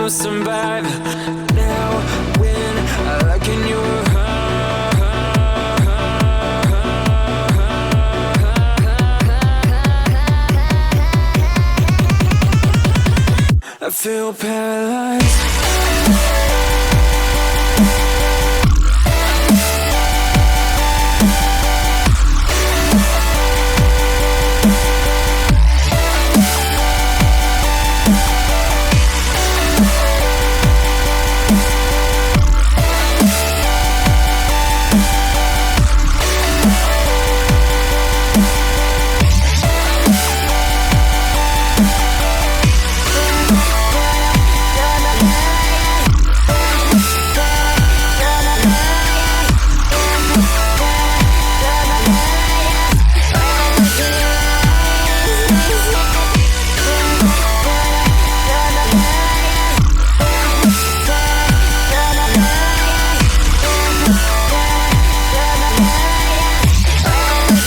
will survive. Now when I look in your I feel paralyzed.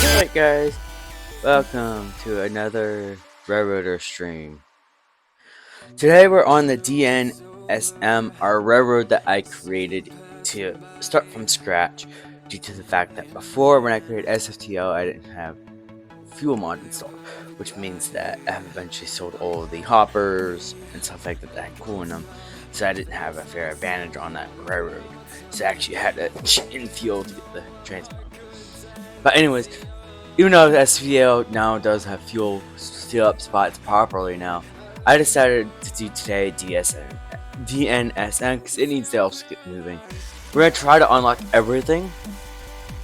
Alright guys, welcome to another Railroader stream. Today we're on the DNSM, our railroad that I created to start from scratch due to the fact that before when I created SFTL I didn't have fuel mod installed, which means that I have eventually sold all of the hoppers and stuff like that that had cool in them, so I didn't have a fair advantage on that railroad, so I actually had to in fuel to get the transport. But anyways, even though the SVL now does have fuel fill up spots properly now, I decided to do today DNSN because it needs to help us get moving. We're going to try to unlock everything.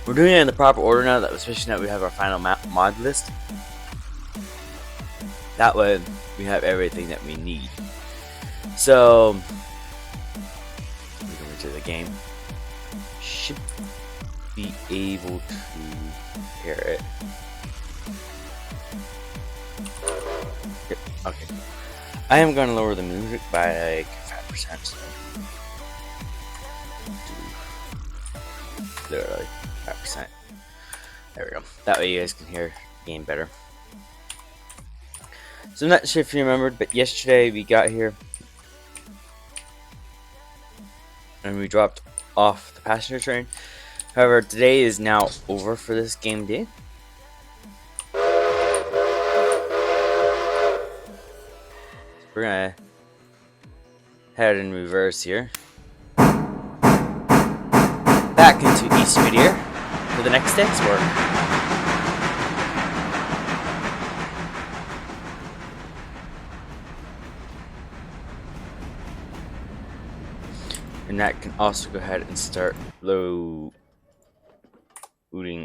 We're doing it in the proper order now, especially now that we have our final mod list. That way, we have everything that we need. So, we go into the game. Should be able to hear it. Yep, okay. I am going to lower the music by like 5%. So. Literally 5%. There we go. That way you guys can hear the game better. So I'm not sure if you remembered, but yesterday we got here and we dropped off the passenger train. However, today is now over for this game day. We're gonna head in reverse here. Back into East Whittier for the next day's work. And that can also go ahead and start loading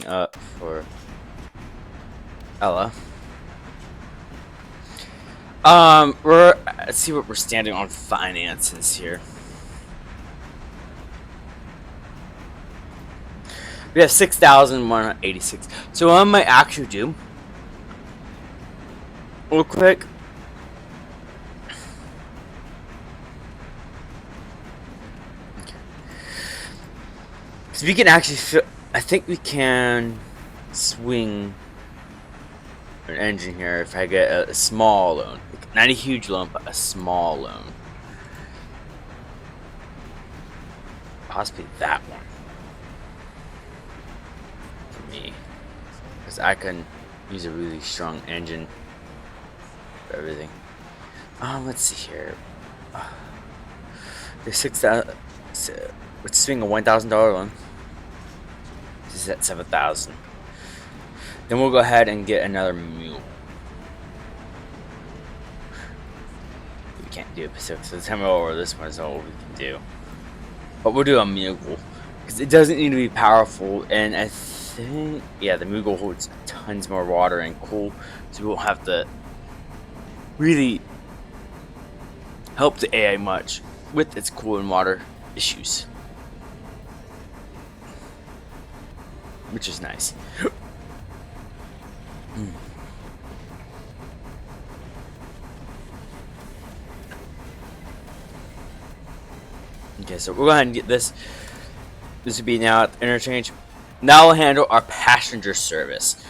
up for Ella. Let's see what we're standing on finances here. We have 6,186. So what I might actually do, real quick, because we can actually I think we can swing an engine here if I get a small loan. Not a huge loan, but a small loan. Possibly that one. For me. Because I can use a really strong engine for everything. Let's see here. There's 6,000. Let's swing a $1,000 loan. This is at 7,000. Then we'll go ahead and get another mule. We can't do a Pacific, so the time over this one is all we can do. But we'll do a mule because it doesn't need to be powerful, and I think the mule holds tons more water and cool, so we won't have to really help the AI much with its cool and water issues, which is nice. Okay, so we'll go ahead and get this. This would be now at the interchange. Now we'll handle our passenger service,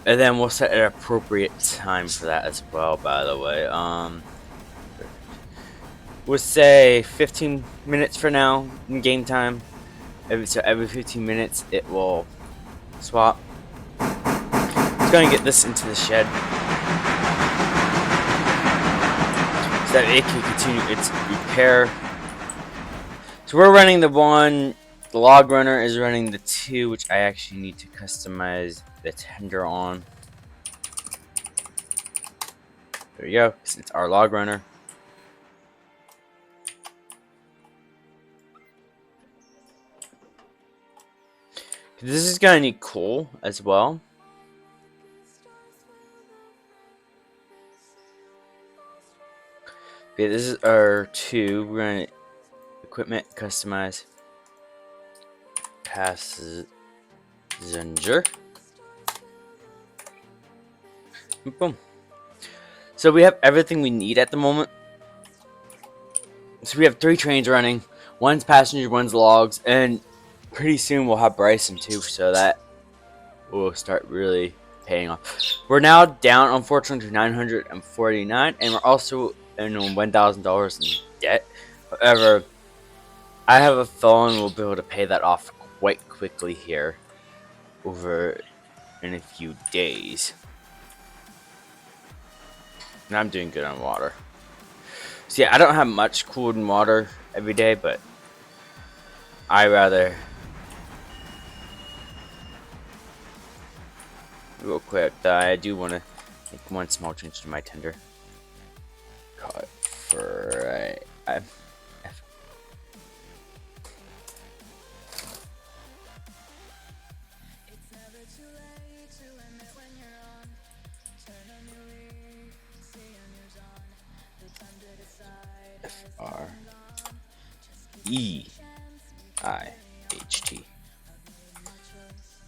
and then we'll set an appropriate time for that as well. By the way, we'll say 15 minutes for now in game time. So every 15 minutes it will swap. It's going to get this into the shed so that it can continue its repair. So we're running the one. The log runner is running the 2, which I actually need to customize the tender on. There you go, because it's our log runner. This is gonna need coal as well. Okay, this is our 2. We're gonna equipment customize passenger. Boom. So we have everything we need at the moment. So we have 3 trains running. One's passenger, one's logs, and pretty soon we'll have Bryson too, so that will start really paying off. We're now down, unfortunately, to 949, and we're also in $1,000 in debt. However, I have a feeling we'll be able to pay that off quite quickly here over in a few days. And I'm doing good on water. So yeah, I don't have much cooled in water every day, but I rather real quick that I do want to make one small change to my tender. Call it for FREIHT.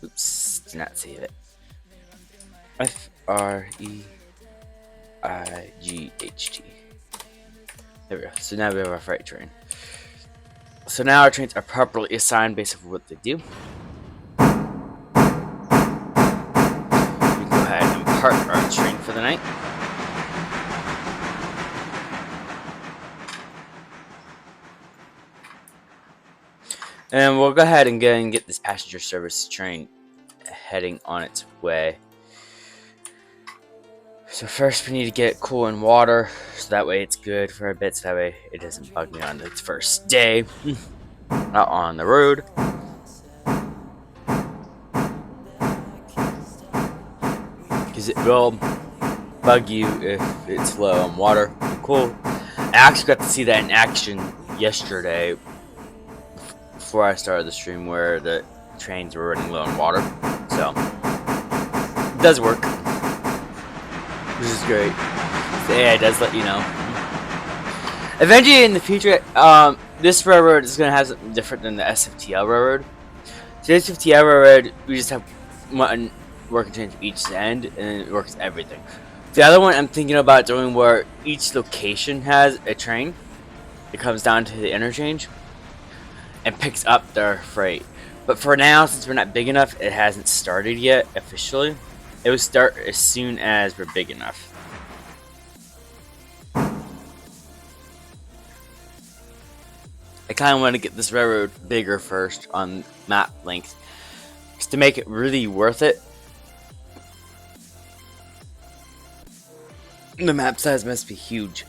Oops, did not save it. FREIGHT. There we go. So now we have our freight train. So now our trains are properly assigned based on what they do. We can go ahead and park our train for the night. And we'll go ahead and get this passenger service train heading on its way. So first we need to get cool and water, so that way it's good for a bit, so that way it doesn't bug me on its first day out on the road. Because it will bug you if it's low on water. Cool. I actually got to see that in action yesterday before I started the stream, where the trains were running low on water. So it does work, which is great. The AI does let you know. Eventually in the future, this railroad is going to have something different than the SFTL railroad. So the SFTL railroad, we just have one working train for each end, and it works everything. The other one I'm thinking about doing where each location has a train. It comes down to the interchange and picks up their freight. But for now, since we're not big enough, it hasn't started yet officially. It will start as soon as we're big enough. I kind of want to get this railroad bigger first on map length, just to make it really worth it. The map size must be huge.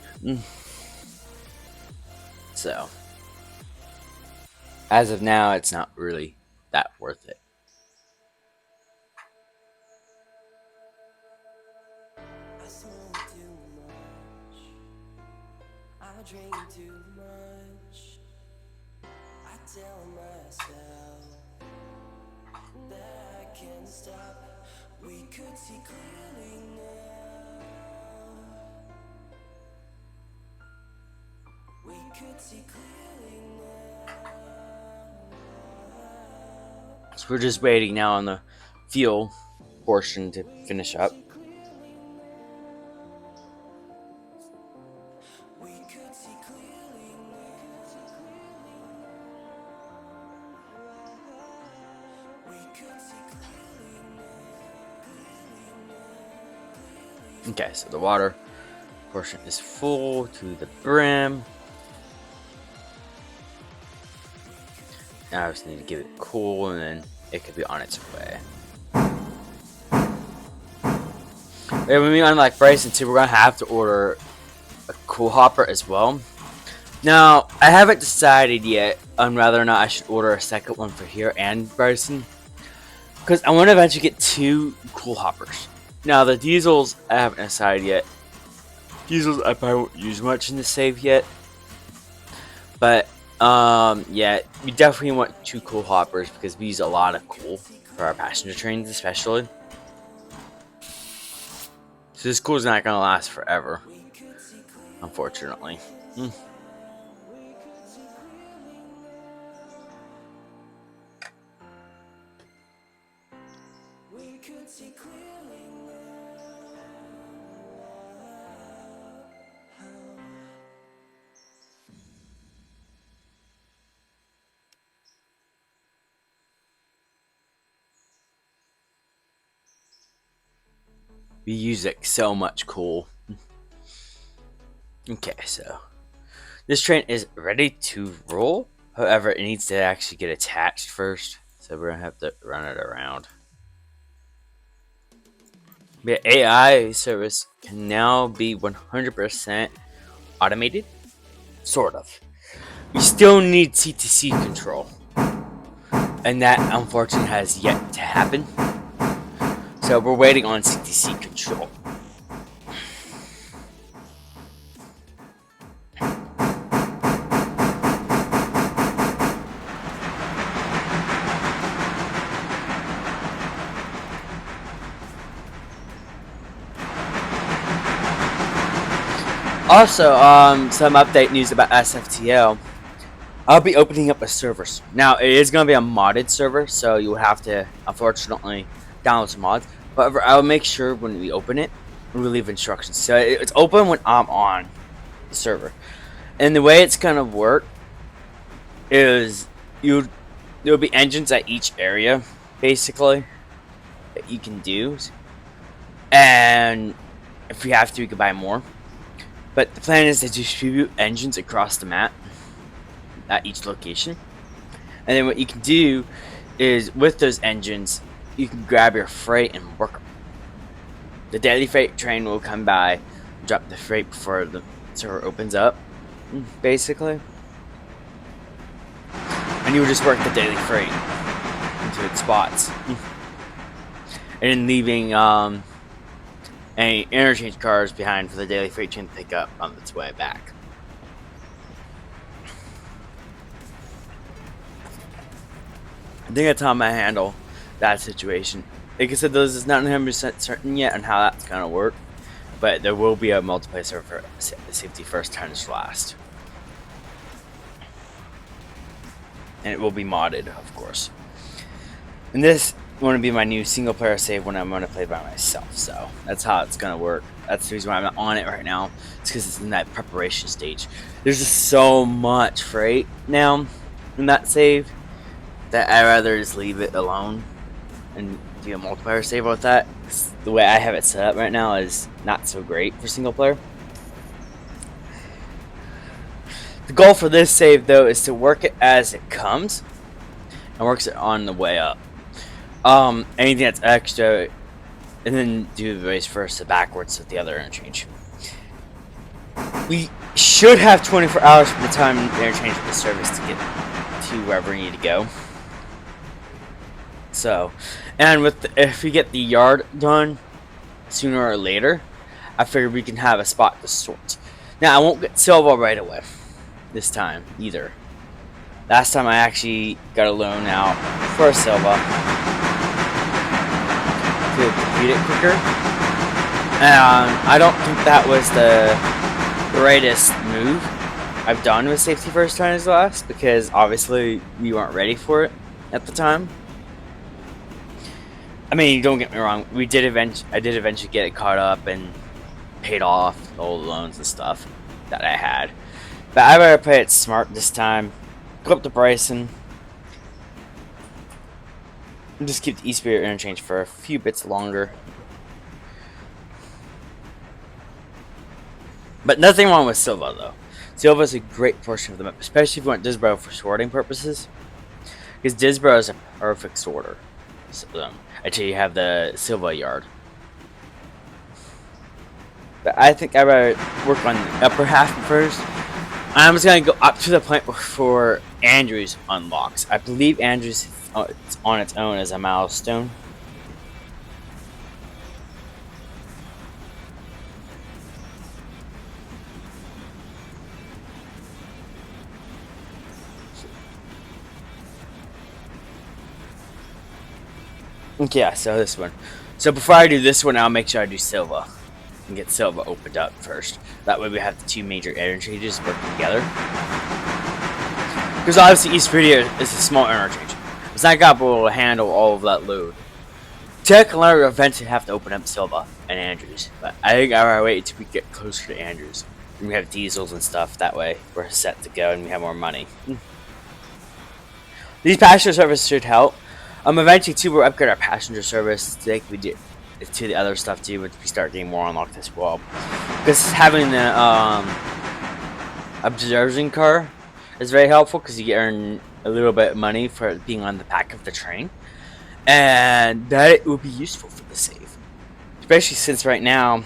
So, as of now, it's not really that worth it. I drink too much. I tell myself that I can't stop. We could see clearly now. We could see clearly now. So we're just waiting now on the fuel portion to finish up. Okay, so the water portion is full to the brim. Now I just need to give it cool, and then it could be on its way. When we unlock Bryson too, we're gonna have to order a cool hopper as well. Now, I haven't decided yet on whether or not I should order a second one for here and Bryson, because I want to eventually get 2 cool hoppers. Now, the diesels, I haven't decided yet. Diesels, I probably won't use much in the save yet. But, yeah, we definitely want 2 cool hoppers because we use a lot of cool for our passenger trains, especially. So this cool is not going to last forever, unfortunately. We use like so much cool. Okay, so this train is ready to roll. However, it needs to actually get attached first, so we're gonna have to run it around. The AI service can now be 100% automated, sort of. We still need CTC control, and that unfortunately has yet to happen. So we're waiting on CTC control. Also, some update news about SFTL. I'll be opening up a server. Now, it is going to be a modded server, so you'll have to, unfortunately, download some mods. However, I'll make sure when we open it, we leave instructions. So it's open when I'm on the server. And the way it's going to work is there'll be engines at each area, basically, that you can do. And if we have to, we can buy more. But the plan is to distribute engines across the map at each location. And then what you can do is, with those engines, you can grab your freight and work them. The daily freight train will come by, drop the freight before the server opens up, basically. And you will just work the daily freight into its spots. And then leaving any interchange cars behind for the daily freight train to pick up on its way back. I think that's how I'm going to handle that situation. Like I said, this is not 100% certain yet on how that's going to work, but there will be a multiplayer server for safety first, times last. And it will be modded, of course. And this going to be my new single player save when I'm going to play by myself, so that's how it's going to work. That's the reason why I'm not on it right now. It's because it's in that preparation stage. There's just so much freight now in that save that I'd rather just leave it alone and do a multiplayer save with that. The way I have it set up right now is not so great for single player. The goal for this save, though, is to work it as it comes and works it on the way up. Anything that's extra, and then do the race first to backwards with the other interchange. We should have 24 hours from the time the interchange with the service to get to wherever we need to go. So, and if we get the yard done sooner or later, I figure we can have a spot to sort. Now, I won't get Silva right away this time either. Last time I actually got a loan out for Silva to complete it quicker. I don't think that was the greatest move I've done with safety first times last, because obviously we weren't ready for it at the time. I mean, don't get me wrong, I did eventually get it caught up and paid off all the loans and stuff that I had. But I better play it smart this time. Go up to Bryson. And just keep the East Spirit interchange for a few bits longer. But nothing wrong with Silva, though. Silva is a great portion of the map, especially if you want Disbro for sorting purposes. Because Disbro is a perfect sorter. So, until you have the Silva yard. But I think I'd rather work on the upper half first. I'm just gonna go up to the point before Andrews unlocks. I believe Andrews it's on its own as a milestone. Yeah, so this one. So before I do this one, I'll make sure I do Silva. And get Silva opened up first. That way we have the two major interchanges working together. Because obviously East Video is a small interchange. It's not gonna be able to handle all of that load. Technically, we'll eventually have to open up Silva and Andrews. But I think I'll wait until we get closer to Andrews. And we have diesels and stuff. That way we're set to go and we have more money. These passenger services should help. Eventually too, we'll upgrade our passenger service like we did to the other stuff too, once we start getting more unlocked as well. Because having the observing car is very helpful because you earn a little bit of money for being on the back of the train, and that will be useful for the save. Especially since right now,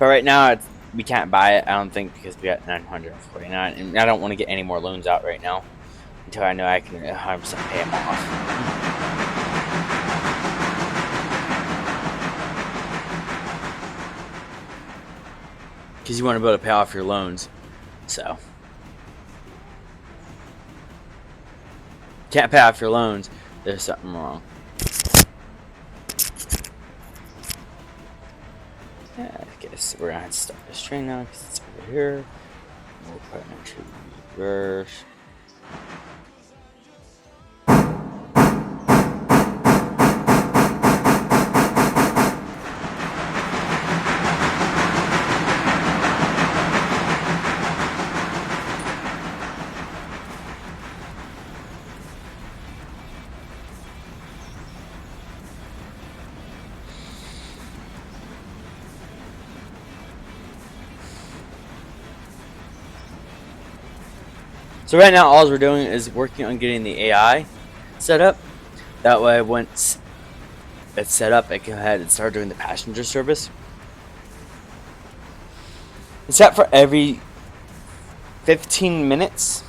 we can't buy it. I don't think because we got 949, and I don't want to get any more loans out right now until I know I can 100% pay them off. Because you want to be able to pay off your loans. So. Can't pay off your loans. There's something wrong. Yeah, I guess we're going to have to start this train now because it's over here. We'll put it into reverse. So right now, all we're doing is working on getting the AI set up. That way, once it's set up, I can go ahead and start doing the passenger service. It's set for every 15 minutes.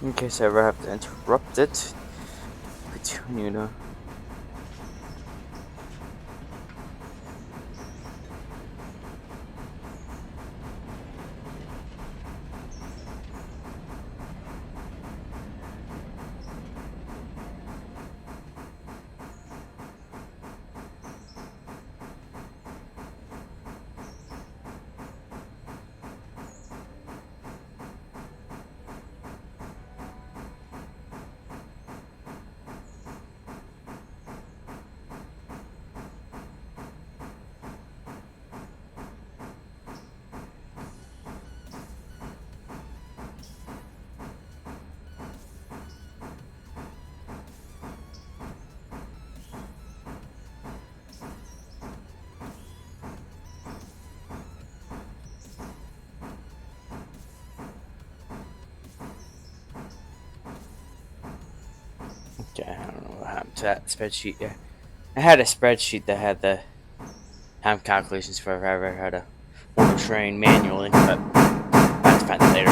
In case I ever have to interrupt it, continue to. Okay, I don't know what happened to that spreadsheet yet. I had a spreadsheet that had the time calculations for if I ever had to order train manually, but I have to find that later.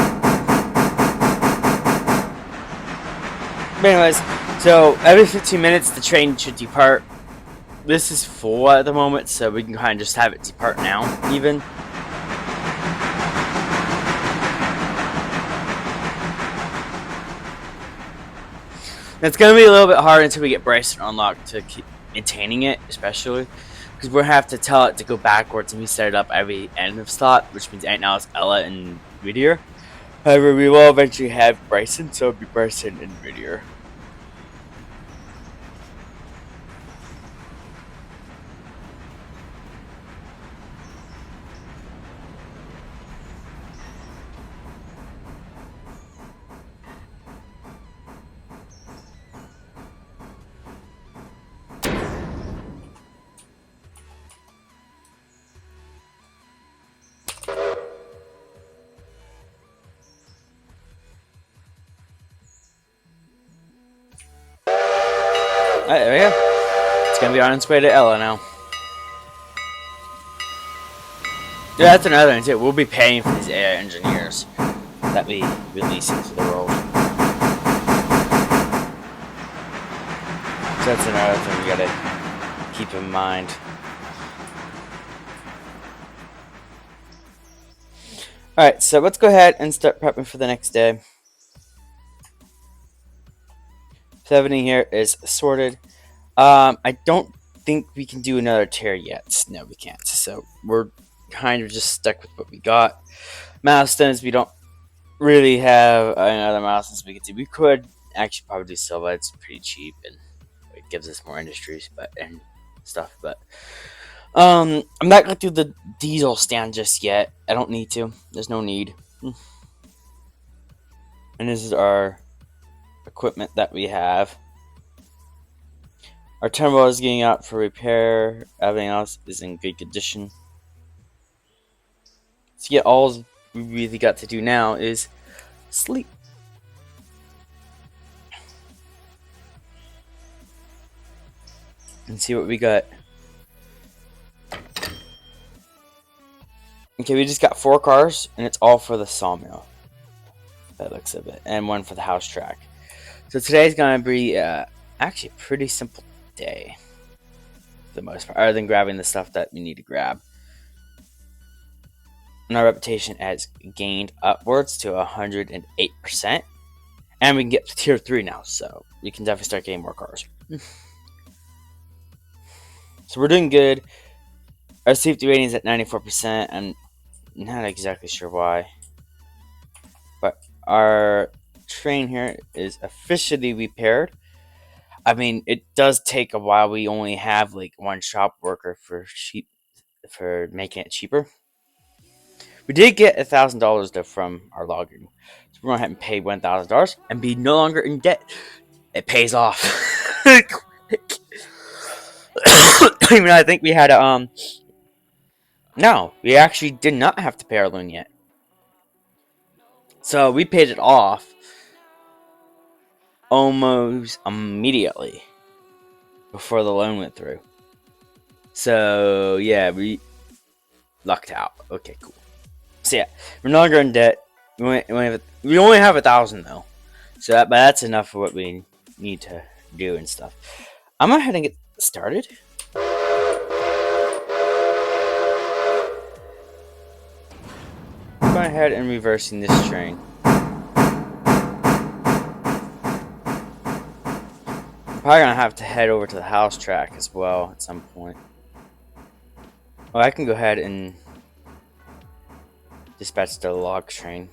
But anyways, so every 15 minutes the train should depart. This is full at the moment, so we can kind of just have it depart now, even. It's going to be a little bit hard until we get Bryson unlocked to keep maintaining it, especially. Because we're going to have to tell it to go backwards and we set it up every end of slot, which means right now it's Ella and Whittier. However, we will eventually have Bryson, so it'll be Bryson and Whittier. There we go. It's gonna be on its way to Ella now. Yeah, that's another thing too. We'll be paying for these AI engineers that we release into the world. So that's another thing we gotta keep in mind. Alright, so let's go ahead and start prepping for the next day. So everything here is sorted. I don't think we can do another tear yet. No, we can't. So we're kind of just stuck with what we got. Milestones, we don't really have another milestones we could do. We could actually probably do Silva. It's pretty cheap and it gives us more industries, and stuff. But I'm not gonna do the diesel stand just yet. I don't need to. There's no need. And this is our equipment that we have. Our turbo is getting out for repair. Everything else is in good condition. So yeah, all we really got to do now is sleep. And see what we got. Okay, we just got 4 cars, and it's all for the sawmill. That looks of it, and 1 for the house track. So today's gonna be actually a pretty simple day, for the most part, other than grabbing the stuff that we need to grab. And our reputation has gained upwards to 108%, and we can get to tier 3 now, so we can definitely start getting more cars. So we're doing good. Our safety rating is at 94%. I'm not exactly sure why, but our train here is officially repaired. I mean, it does take a while. We only have like 1 shop worker for making it cheaper. We did get $1,000 though from our logging, so we're gonna have to pay $1,000 and be no longer in debt. It pays off. Even I think we had a no, we actually did not have to pay our loan yet. So we paid it off almost immediately before the loan went through. So yeah, we lucked out. Okay, cool. So yeah, we're no longer in debt. We only have 1,000 though, so but that's enough for what we need to do and stuff. I'm gonna go ahead and get started. Going ahead and reversing this train. I'm probably gonna have to head over to the house track as well at some point. Well, I can go ahead and dispatch the log train.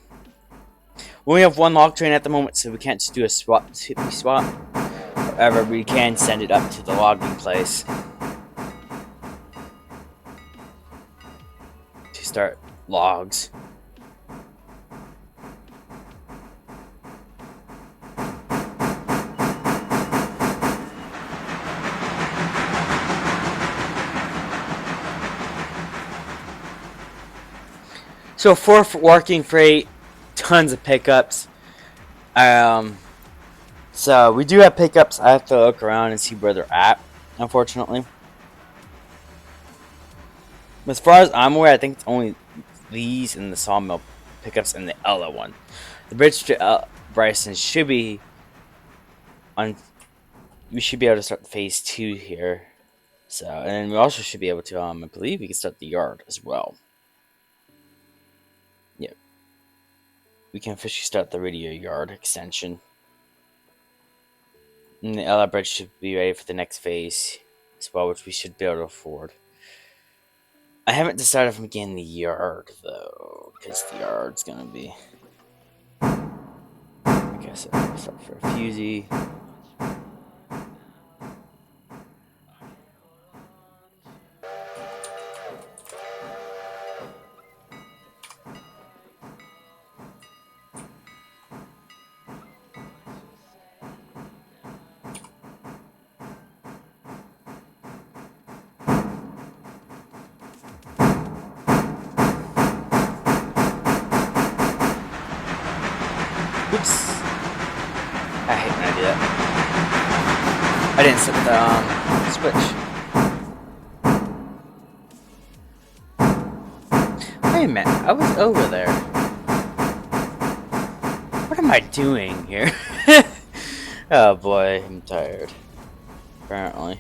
We only have 1 log train at the moment, so we can't just do a swap. However, we can send it up to the logging place to start logs. So 4 working freight, tons of pickups. So we do have pickups. I have to look around and see where they're at, unfortunately. As far as I'm aware, I think it's only these and the sawmill pickups and the Ella one. The bridge to Bryson should be on. We should be able to start phase 2 here. So, and we also should be able to, I believe we can start the yard as well. Yep. We can officially start the radio yard extension. And the Ella bridge should be ready for the next phase as well, which we should be able to afford. I haven't decided if I'm getting the yard though, because the yard's gonna be. I guess I'll start for a fusee. Oops. I hate when I do that. I didn't set the switch. Wait a minute, I was over there. What am I doing here? Oh boy, I'm tired. Apparently.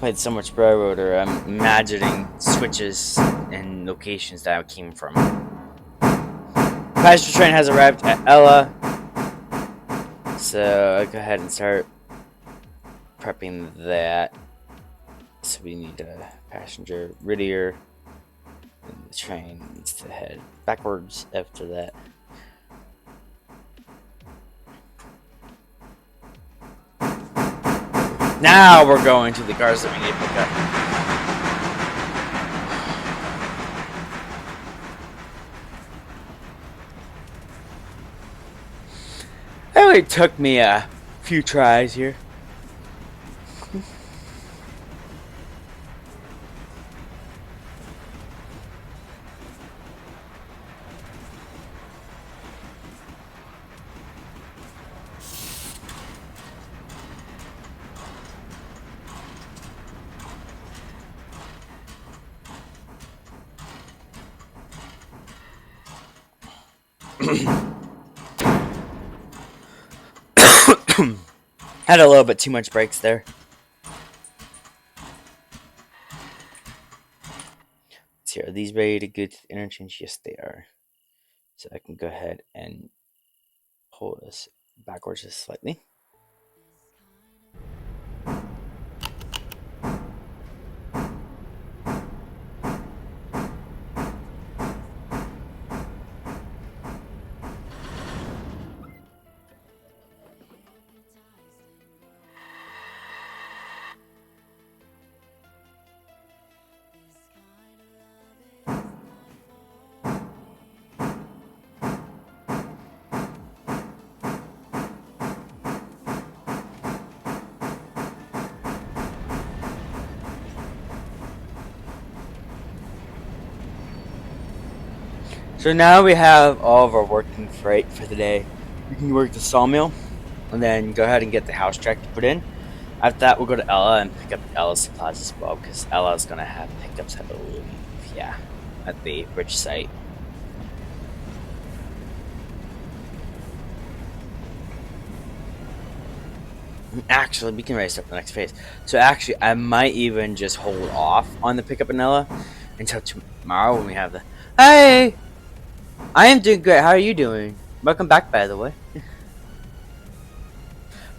Played so much Railroader, I'm imagining switches and locations that I came from. Passenger train has arrived at Ella. So I'll go ahead and start prepping that. So we need a passenger Riddier. And the train needs to head backwards after that. Now we're going to the cars that we need to pick up. It only took me a few tries here. Had a little bit too much brakes there. Let's see, are these ready to go to the interchange? Yes, they are. So I can go ahead and pull this backwards just slightly. So now we have all of our working freight for the day. We can work the sawmill and then go ahead and get the house track to put in. After that, we'll go to Ella and pick up Ella's supplies as well because Ella's going to have pickups, I believe. Yeah, at the bridge site. Actually, we can race up the next phase. So actually, I might even just hold off on the pickup in Ella until tomorrow when we have the... Hey! I am doing great. How are you doing? Welcome back, by the way.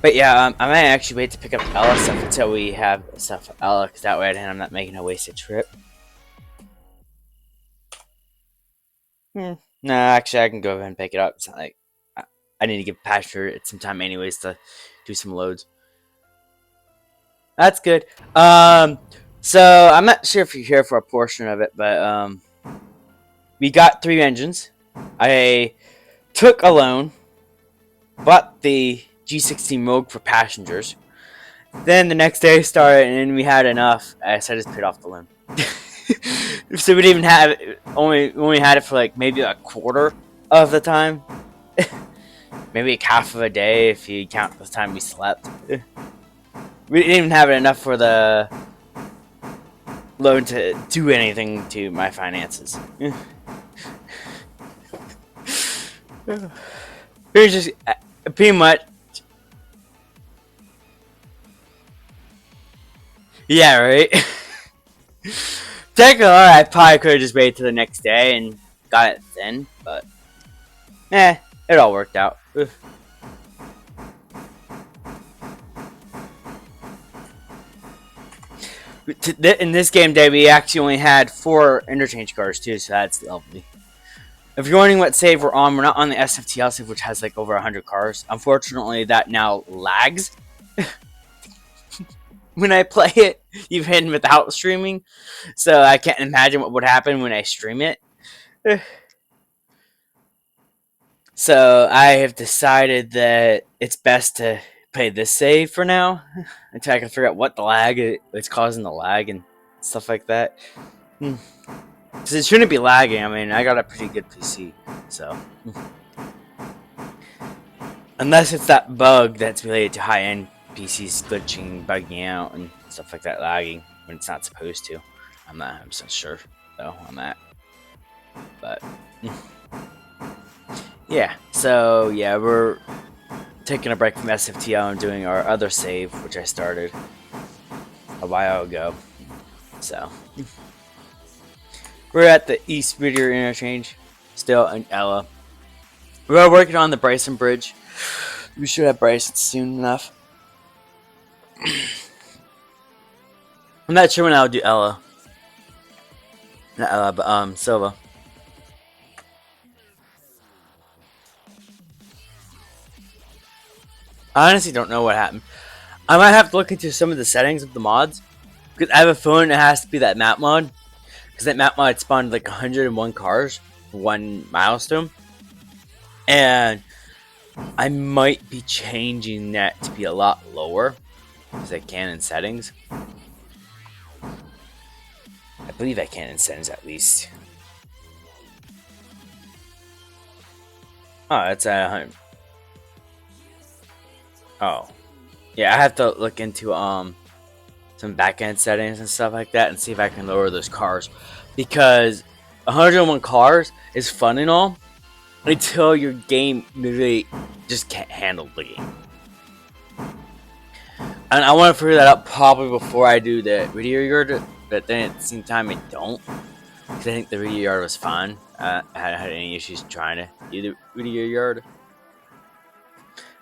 But yeah, I might actually wait to pick up Ella stuff until we have stuff for Ella, because that way I'm not making a wasted trip. No, actually, I can go ahead and pick it up. It's not like I need to give Pasture it some time anyways to do some loads. That's good. So I'm not sure if you're here for a portion of it, but we got 3 engines. I took a loan, bought the G16 Rogue for passengers. Then the next day started, and we had enough. So I just paid off the loan. So we didn't even have it. Only had it for like maybe a quarter of the time. Maybe like half of a day if you count the time we slept. We didn't even have it enough for the loan to do anything to my finances. Here's just pretty much. Yeah, right? Technically, I probably could have just waited till the next day and got it then, but it all worked out. In this game day, we actually only had 4 interchange cars too, so that's lovely. If you're wondering what save we're not on the SFTL save, which has like over 100 cars. Unfortunately, that now lags when I play it, even without streaming. So I can't imagine what would happen when I stream it. So I have decided that it's best to play this save for now until I can figure out what the lag is causing the lag and stuff like that. Because it shouldn't be lagging. I mean, I got a pretty good PC, so unless it's that bug that's related to high-end PC's glitching, bugging out, and stuff like that, lagging when it's not supposed to. I'm not 100% sure though on that, but yeah. So yeah, we're taking a break from SFTL and doing our other save, which I started a while ago. So we're at the East Whittier interchange, still in Ella. We're working on the Bryson Bridge. We should have Bryson soon enough. I'm not sure when I'll do Ella. Not Ella, but Silva. I honestly don't know what happened. I might have to look into some of the settings of the mods. Because I have a phone that has to be that map mod. Because that map mod spawned like 101 cars for one milestone. And I might be changing that to be a lot lower. Because I can in settings. I believe I can in settings at least. Oh, it's at 100. Oh. Yeah, I have to look into some back-end settings and stuff like that and see if I can lower those cars. Because 101 cars is fun and all until your game really just can't handle the game. And I want to figure that out probably before I do the video yard, but then at the same time I don't. Because I think the video yard was fun. I hadn't had any issues trying to do the video yard.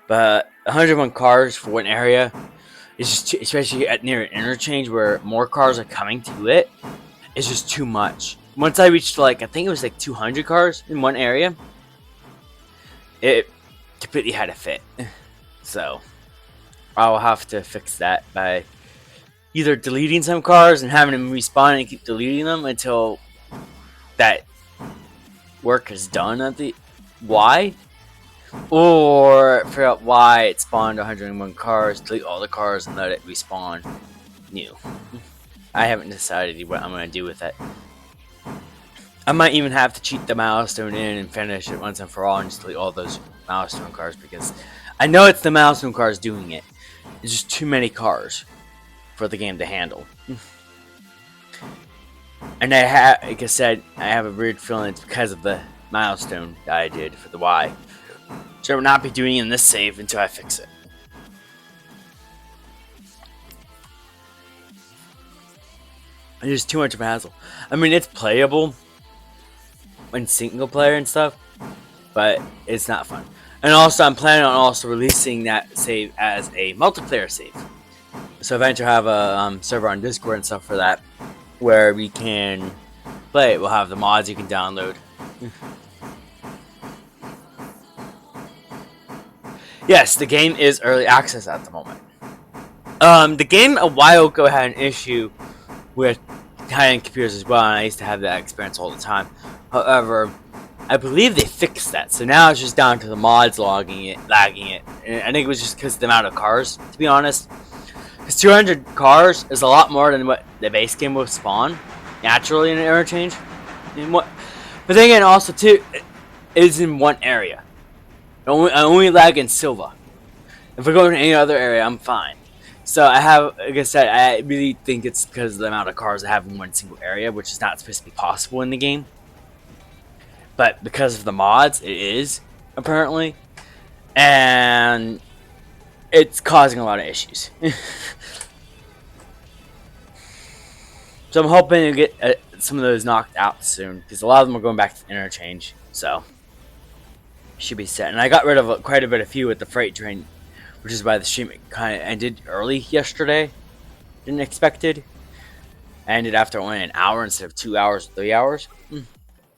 But 101 cars for one area is just especially at near an interchange where more cars are coming to it. It's just too much. Once I reached like I think it was like 200 cars in one area, it completely had to fit. So I'll have to fix that by either deleting some cars and having them respawn and keep deleting them until that work is done at the Y. Or figure out why it spawned 101 cars, delete all the cars, and let it respawn new. I haven't decided what I'm going to do with it. I might even have to cheat the milestone in and finish it once and for all and just delete all those milestone cars because I know it's the milestone cars doing it. It's just too many cars for the game to handle. And like I said, I have a weird feeling it's because of the milestone that I did for the Y. So I will not be doing in this save until I fix it. It's just too much of a hassle. I mean, it's playable in single player and stuff, but it's not fun. And also, I'm planning on also releasing that save as a multiplayer save. So eventually, I'll have a server on Discord and stuff for that, where we can play it. We'll have the mods you can download. Yes, the game is early access at the moment. The game a while ago had an issue with high-end computers as well, and I used to have that experience all the time. However, I believe they fixed that, so now it's just down to the mods lagging it. And I think it was just because of the amount of cars, to be honest. Because 200 cars is a lot more than what the base game would spawn naturally in an interchange. But then again, also too, it is in one area. I only lag in Silva. If I go to any other area, I'm fine. So I have, like I said, I really think it's because of the amount of cars I have in one single area, which is not supposed to be possible in the game. But because of the mods, it is, apparently. And it's causing a lot of issues. So I'm hoping to get some of those knocked out soon, because a lot of them are going back to the interchange. So should be set. And I got rid of quite a bit of few with the freight train, which is why the stream kind of ended early yesterday. Didn't expect it. I ended after only an hour instead of 2 hours, 3 hours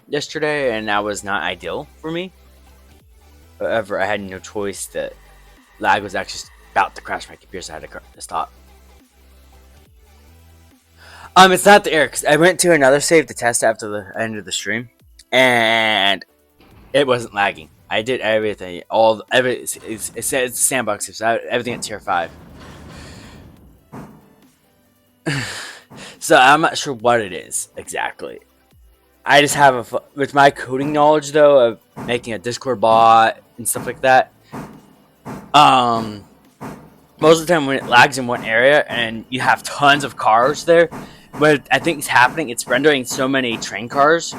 yesterday, and that was not ideal for me. However, I had no choice. The lag was actually about to crash my computer, so I had to stop. It's not the error, because I went to another save to test after the end of the stream, and it wasn't lagging. I did everything. It says sandbox, so everything at tier 5. So I'm not sure what it is exactly. I just have with my coding knowledge though of making a Discord bot and stuff like that. most of the time when it lags in one area and you have tons of cars there, what I think is happening, it's rendering so many train cars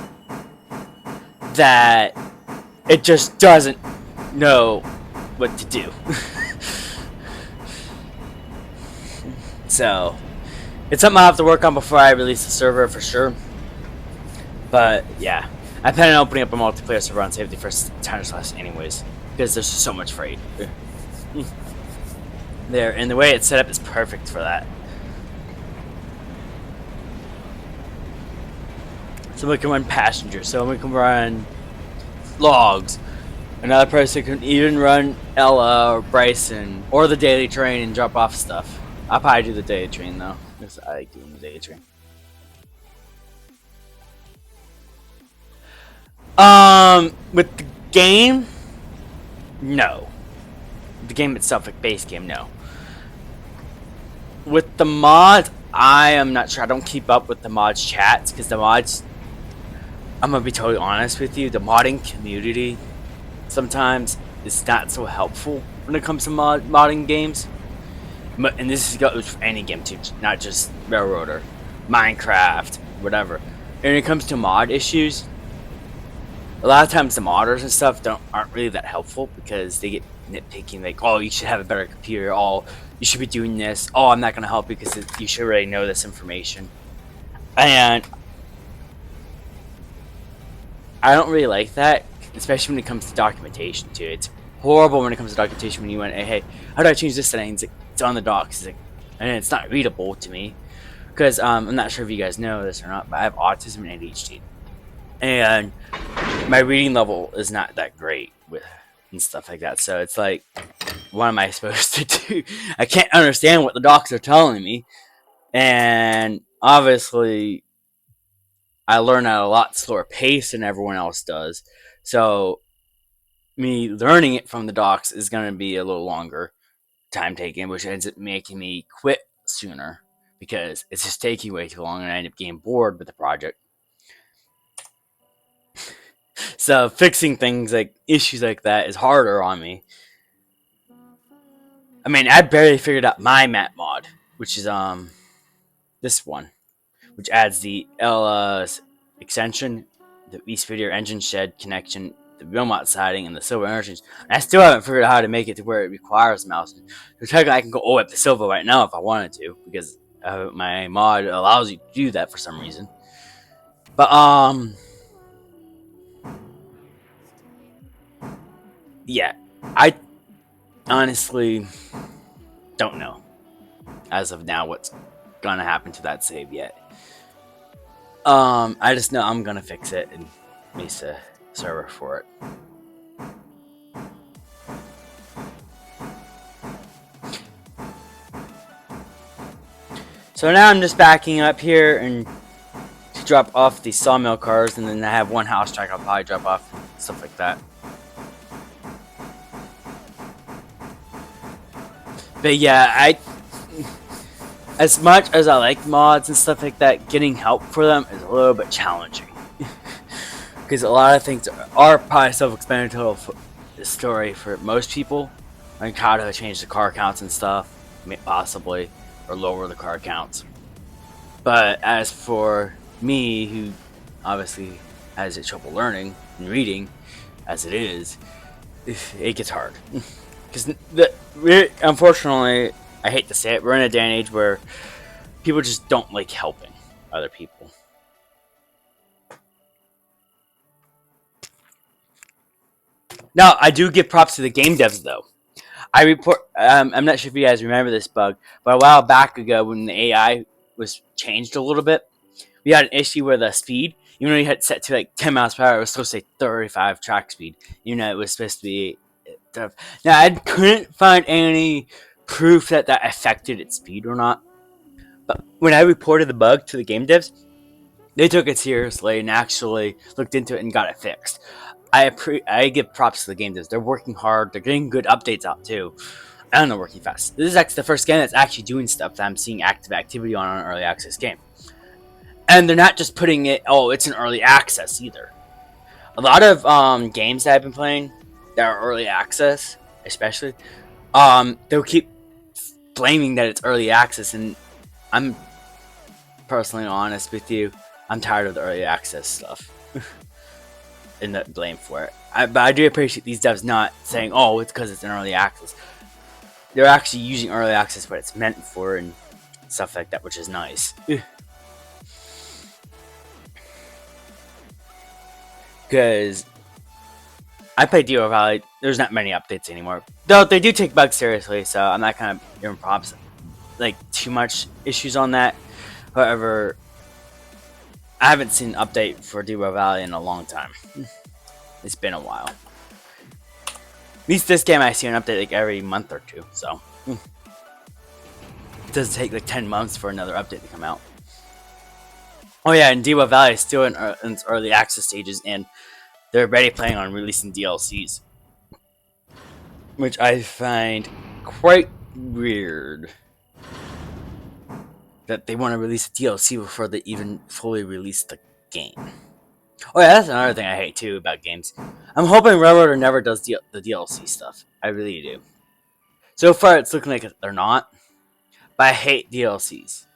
that it just doesn't know what to do. So it's something I'll have to work on before I release the server for sure. But yeah, I plan on opening up a multiplayer server on Save the First Time Slash anyways, because there's so much freight there, and the way it's set up is perfect for that. So we can run passengers, so we can run logs. Another person can even run Ella or Bryson or the daily train and drop off stuff. I'll probably do the daily train though, because I like doing the daily train. With the game, no. The game itself, like base game, no. With the mods, I am not sure. I don't keep up with the mods chats because the mods. I'm gonna be totally honest with you. The modding community sometimes is not so helpful when it comes to modding games. And this goes for any game too, not just Railroader, Minecraft, whatever. And when it comes to mod issues, a lot of times the modders and stuff aren't really that helpful because they get nitpicking, like, oh, you should have a better computer, oh, you should be doing this, oh, I'm not gonna help you because you should already know this information. And I don't really like that, especially when it comes to documentation too. It's horrible when it comes to documentation when you went, hey, how do I change this setting? It's on the docs, and it's not readable to me because I'm not sure if you guys know this or not, but I have autism and ADHD, and my reading level is not that great with and stuff like that. So it's like, what am I supposed to do? I can't understand what the docs are telling me, and obviously I learn at a lot slower pace than everyone else does. So me learning it from the docs is going to be a little longer time taking, which ends up making me quit sooner because it's just taking way too long and I end up getting bored with the project. So fixing things like issues like that is harder on me. I mean, I barely figured out my map mod, which is this one, which adds the LS extension, the East Video engine shed connection, the Wilmot siding, and the silver energies. And I still haven't figured out how to make it to where it requires mouse. So technically, I can go all up to silver right now if I wanted to, because my mod allows you to do that for some reason. But yeah, I honestly don't know as of now what's gonna happen to that save yet. I just know I'm gonna fix it and release a server for it. So now I'm just backing up here and to drop off the sawmill cars, and then I have one house track I'll probably drop off, stuff like that. But yeah, as much as I like mods and stuff like that, getting help for them is a little bit challenging. Because a lot of things are probably self-explanatory story for most people, like how to change the car counts and stuff, possibly, or lower the car counts. But as for me, who obviously has trouble learning and reading, as it is, it gets hard. Because unfortunately, I hate to say it, we're in a day and age where people just don't like helping other people. Now, I do give props to the game devs, though. I'm not sure if you guys remember this bug, but a while back ago, when the AI was changed a little bit, we had an issue where the speed, even though you had it set to like 10 miles per hour, it was supposed to say 35 track speed. You know, it was supposed to be. Now, I couldn't find any proof that affected its speed or not. But when I reported the bug to the game devs, they took it seriously and actually looked into it and got it fixed. I give props to the game devs. They're working hard. They're getting good updates out too. And they're working fast. This is actually the first game that's actually doing stuff that I'm seeing active activity on an early access game. And they're not just putting it, oh, it's an early access either. A lot of games that I've been playing that are early access, especially, they'll keep blaming that it's early access, and I'm personally honest with you, I'm tired of the early access stuff and the blame for it. But I do appreciate these devs not saying, "Oh, it's because it's an early access." They're actually using early access what it's meant for and stuff like that, which is nice. Because I play Dio Valley, there's not many updates anymore. Though they do take bugs seriously, so I'm not kind of giving props like too much issues on that. However, I haven't seen an update for Dio Valley in a long time. It's been a while. At least this game I see an update like every month or two, so it doesn't take like 10 months for another update to come out. Oh yeah, and Dio Valley is still in its early access stages, and they're already planning on releasing DLCs, which I find quite weird. That they want to release a DLC before they even fully release the game. Oh yeah, that's another thing I hate too about games. I'm hoping Railroader never does the DLC stuff. I really do. So far, it's looking like they're not. But I hate DLCs.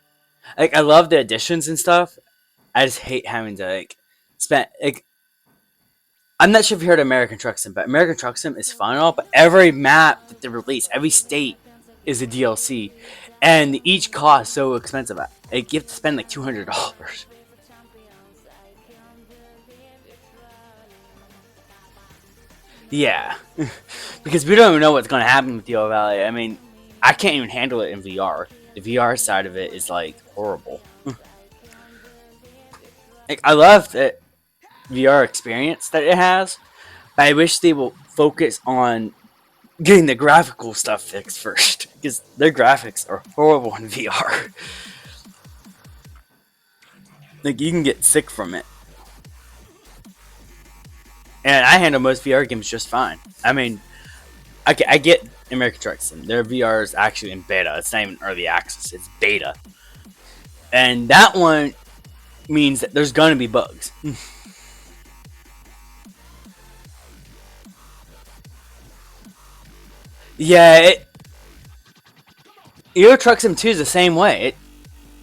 Like, I love the additions and stuff. I just hate having to, like, spend, like, I'm not sure if you heard of American Truck Sim, but American Truck Sim is fun and all, but every map that they release, every state is a DLC. And each cost so expensive. Like, you have to spend like $200. Yeah. Because we don't even know what's going to happen with Dio Valley. I mean, I can't even handle it in VR. The VR side of it is, like, horrible. Like, I love the VR experience that it has, but I wish they will focus on getting the graphical stuff fixed first, because their graphics are horrible in VR. Like, you can get sick from it. And I handle most VR games just fine. I mean, I get American Truck Sim. Their VR is actually in beta. It's not even early access. It's beta. And that one means that there's going to be bugs. Yeah, Euro Truck Sim 2 is the same way.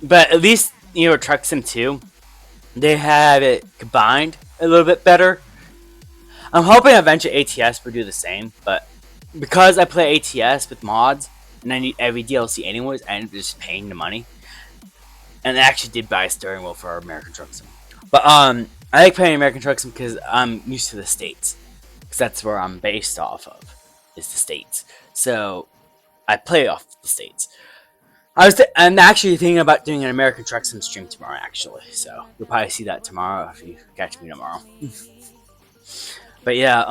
But at least Euro Truck Sim 2, they have it combined a little bit better. I'm hoping eventually ATS will do the same, but because I play ATS with mods, and I need every DLC anyways, I end up just paying the money. And I actually did buy a steering wheel for American Truck Sim. But I like playing American Truck Sim because I'm used to the States. Because that's where I'm based off of, is the States. So I play off the States. I'm actually thinking about doing an American Truck Sim stream tomorrow, actually. So you'll probably see that tomorrow if you catch me tomorrow. But yeah,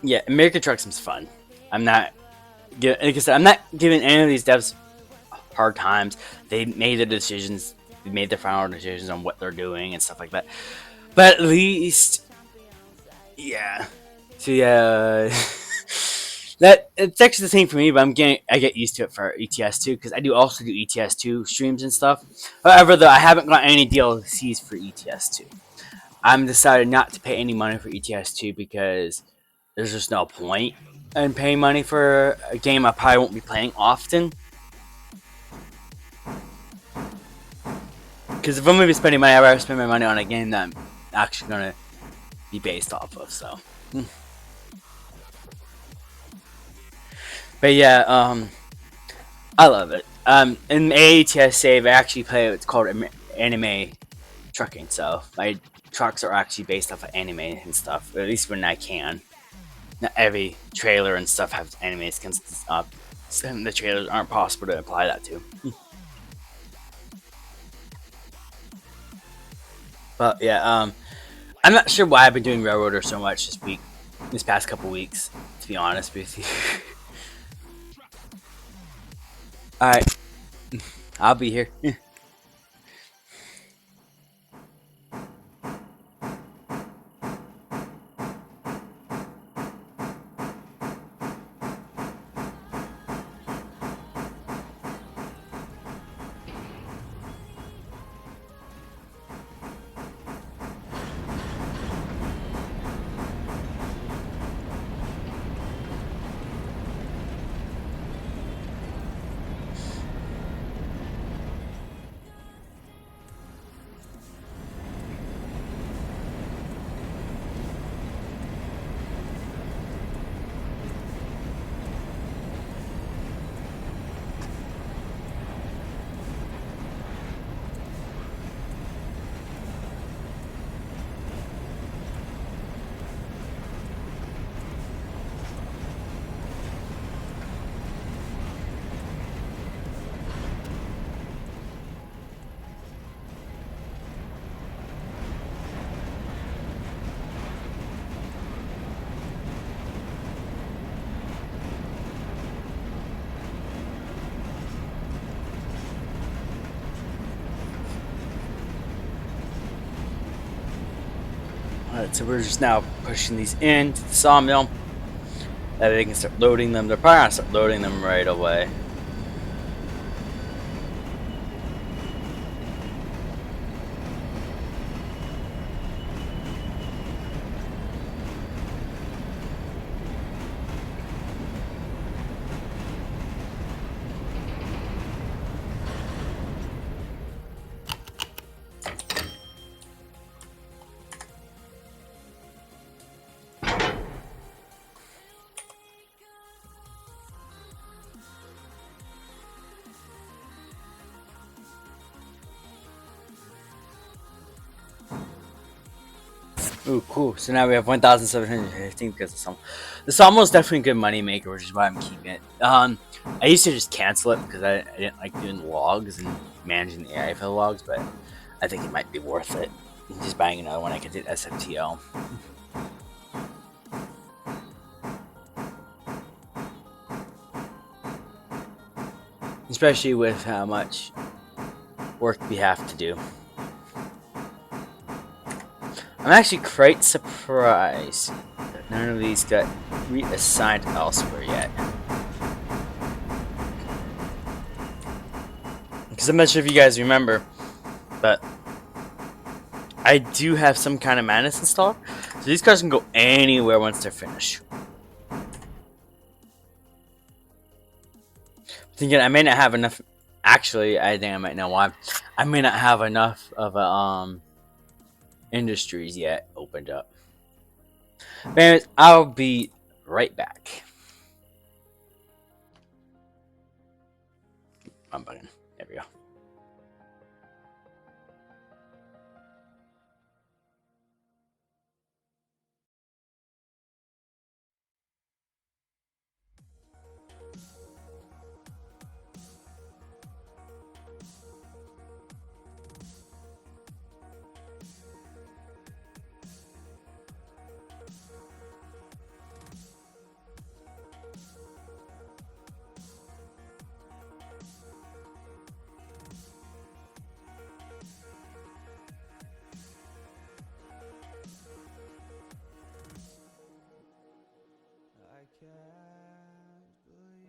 yeah, American Truck Sim's fun. I'm not, like I said, I'm not giving any of these devs hard times. They made the decisions, they made their final decisions on what they're doing and stuff like that. But at least, yeah. So yeah, that it's actually the same for me. But I get used to it for ETS 2 because I do also do ETS 2 streams and stuff. However, though, I haven't got any DLCs for ETS 2. I'm decided not to pay any money for ETS 2 because there's just no point in paying money for a game I probably won't be playing often. Because if I'm going to be spending money, I'd rather spend my money on a game that I'm actually going to be based off of, so. But yeah, I love it. In ATS save, I actually play what's called anime trucking, so my trucks are actually based off of anime and stuff, at least when I can. Not every trailer and stuff has anime skins and stuff. Some of the trailers aren't possible to apply that to. But yeah, I'm not sure why I've been doing Railroader so much this past couple weeks, to be honest with you. Alright, I'll be here. So we're just now pushing these into the sawmill. That they can start loading them. They're probably gonna start loading them right away. Ooh, cool. So now we have 1,715 because of some. The sawmill is definitely a good money maker, which is why I'm keeping it. I used to just cancel it because I didn't like doing logs and managing the AI for the logs, but I think it might be worth it. Just buying another one, I could do SFTL. Especially with how much work we have to do. I'm actually quite surprised that none of these got reassigned elsewhere yet. Because I'm not sure if you guys remember, but I do have some kind of madness installed. So these cars can go anywhere once they're finished. Thinking I may not have enough. Actually, I think I might know why. I may not have enough of industries yet opened up. But anyways, I'll be right back. I'm bugging. There we go. I can't believe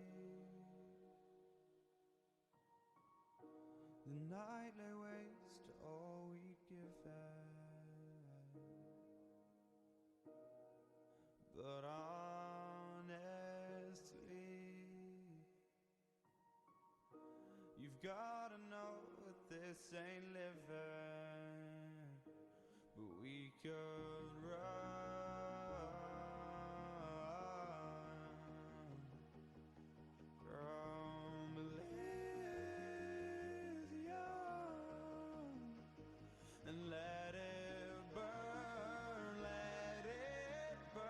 the night lay waste to all we'd given. But honestly, you've gotta know that this ain't living. But we could run from Elysium and let it burn, let it burn.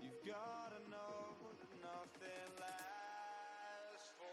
You've gotta know that nothing lasts forever.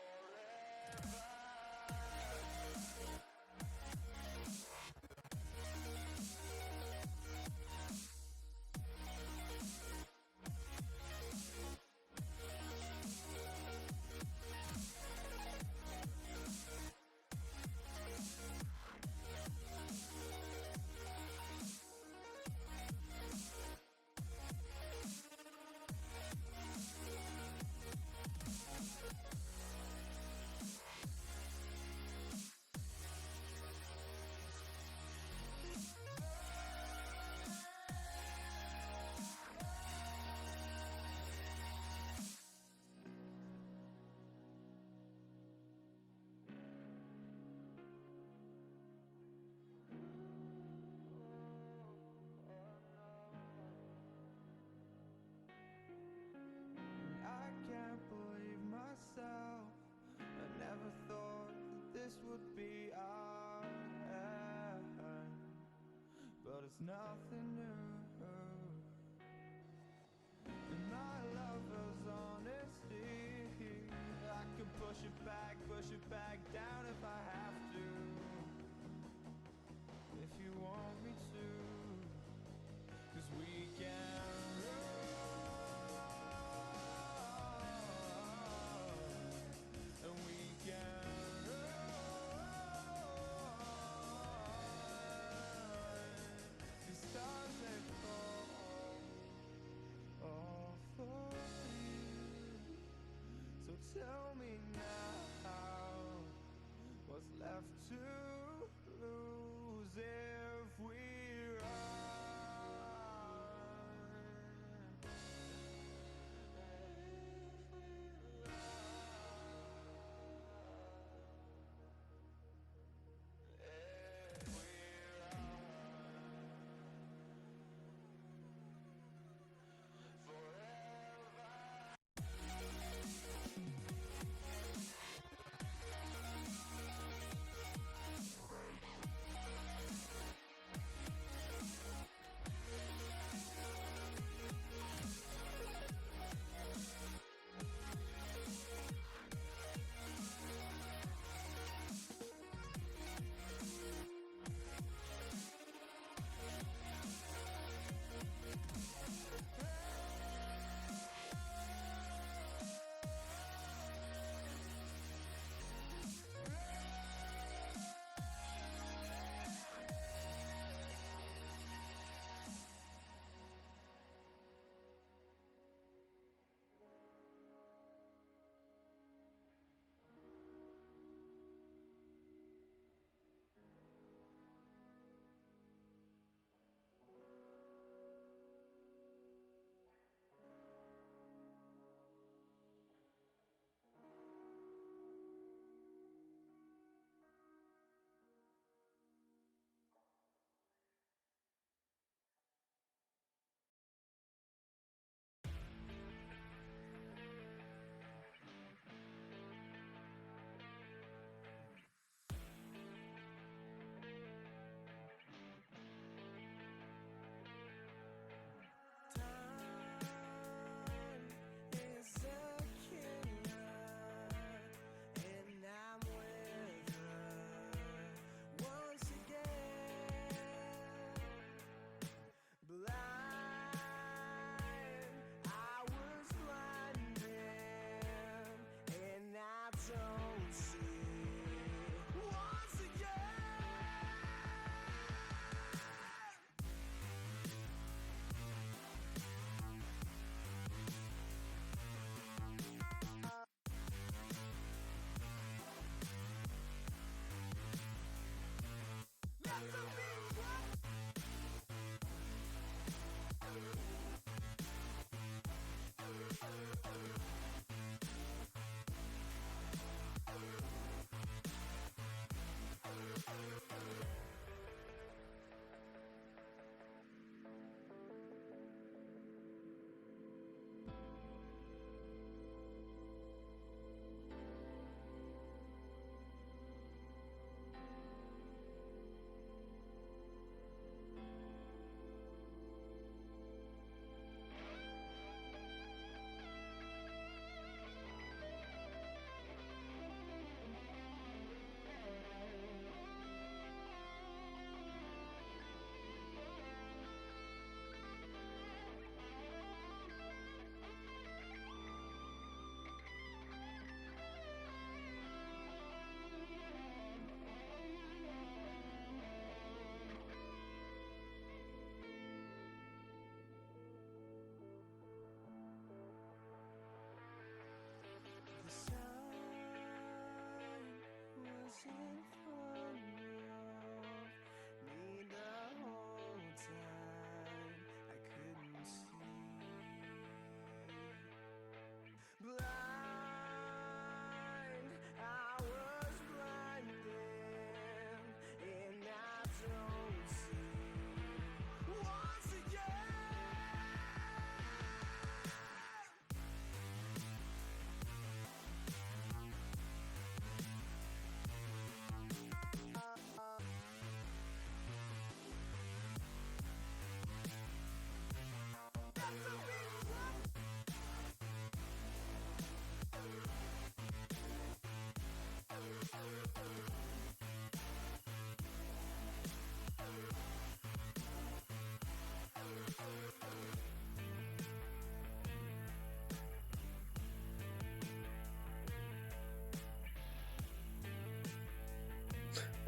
I can't believe myself. I never thought that this would be our end, but it's nothing new. And my lover's honesty, I can push it back down if I have to. If you want me to, 'cause we can and we can tell me now, what's left to lose if we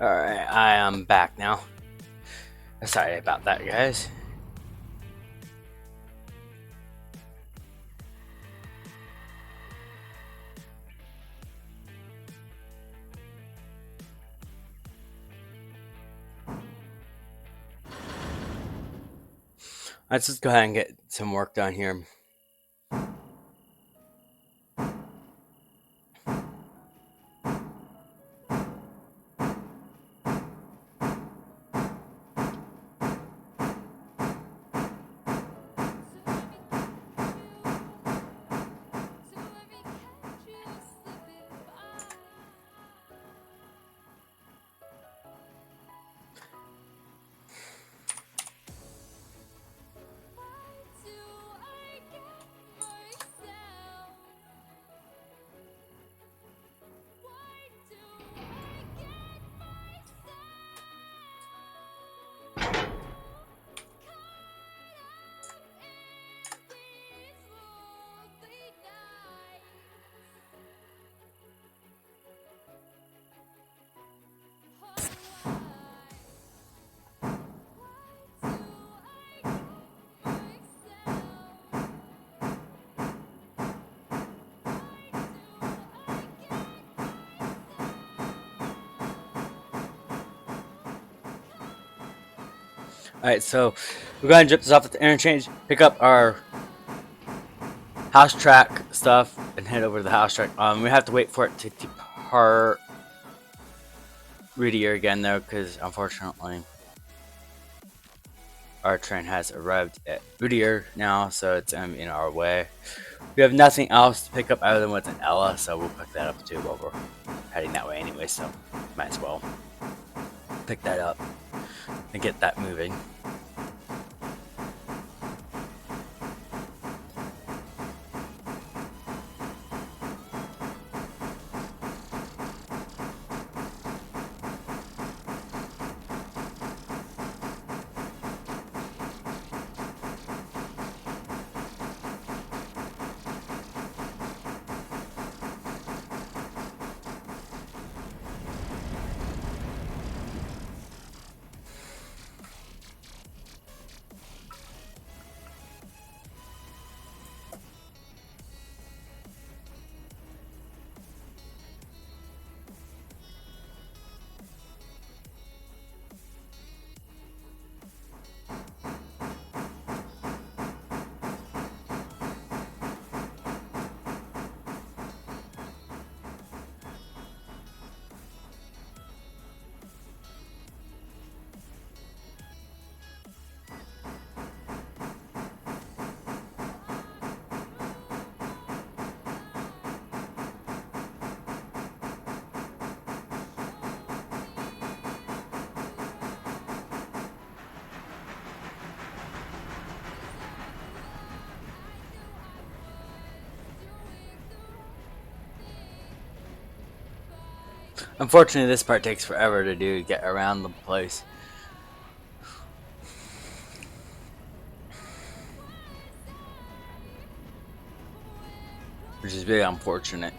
Alright, I am back now. Sorry about that, guys. Let's just go ahead and get some work done here. Alright, so we're going to drop this off at the interchange, pick up our house track stuff, and head over to the house track. We have to wait for it to depart Whittier again, though, because unfortunately our train has arrived at Whittier now, so it's in our way. We have nothing else to pick up other than what's in Ella, so we'll pick that up too while we're heading that way anyway, so might as well pick that up and get that moving. Unfortunately, this part takes forever to do to get around the place, which is very unfortunate.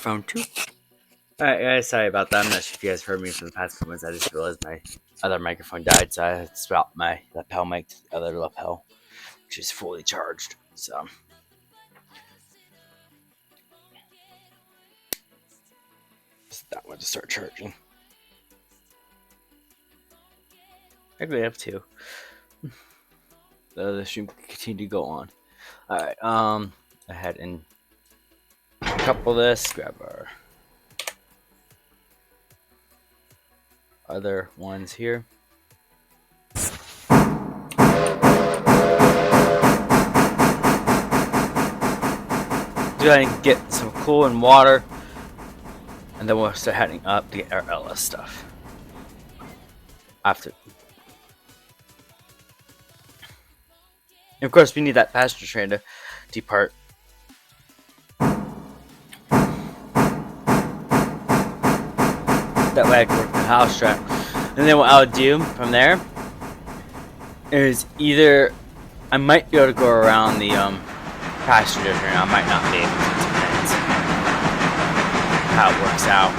microphone too. Alright guys, sorry about that. I'm not sure if you guys heard me for the past couple minutes. I just realized my other microphone died, so I had to swap my lapel mic to the other lapel, which is fully charged. So that one to start charging. Actually I have two. The stream can continue to go on. Alright, ahead and couple this, grab our other ones here. Go ahead and get some cooling water, and then we'll start heading up to get our LS stuff. After, and of course, we need that passenger train to depart. That way I can work the house track. And then what I'll do from there is either I might be able to go around the passenger train. I might not be able to. It depends how it works out.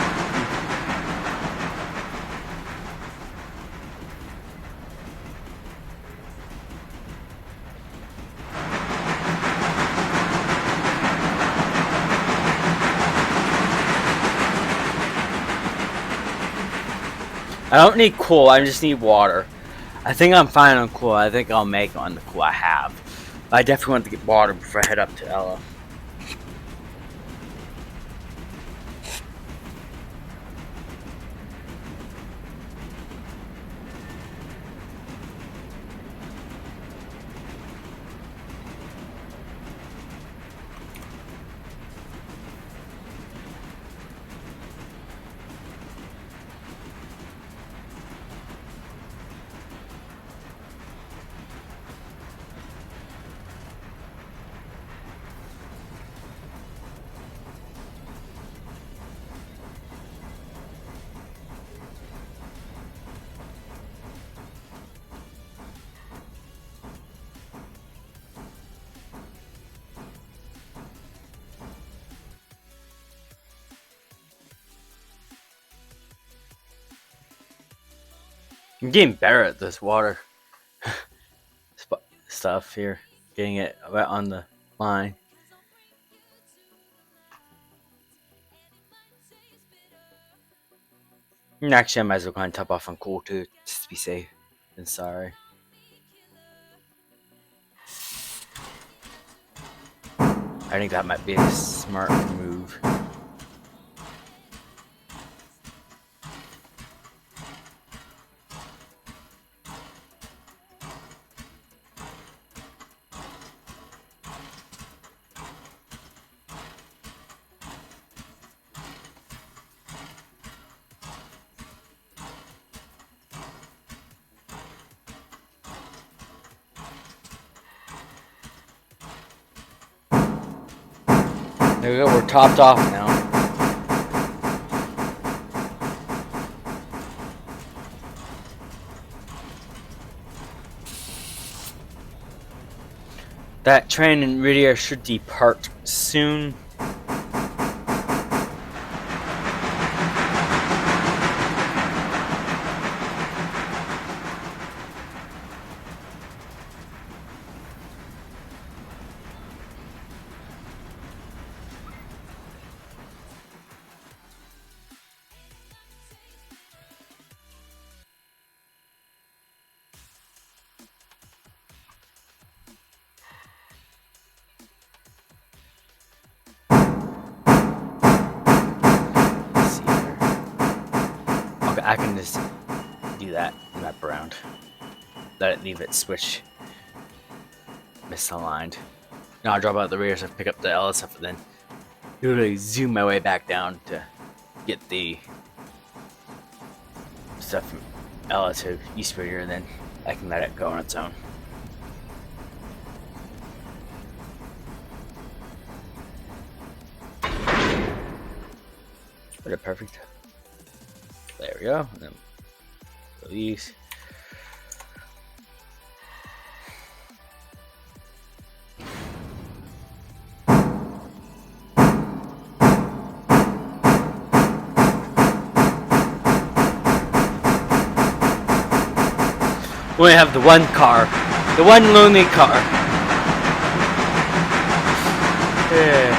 I don't need cool, I just need water. I think I'm fine on cool. I think I'll make on the cool I have. I definitely want to get water before I head up to Ella. I'm getting better at this water stuff here. Getting it right on the line. And actually, I might as well go ahead and top off on cool too, just to be safe and sorry. I think that might be a smart move. There we go, we're topped off now. That train in Ridier should depart soon. I can just do that and wrap around. Let it leave it switch. Misaligned. Now I'll drop out the rear so I pick up the LS stuff and then literally zoom my way back down to get the stuff from Ella to East Ridier, and then I can let it go on its own. Put it perfect. There we go. And then release. We only have the one car. The one lonely car. Yeah.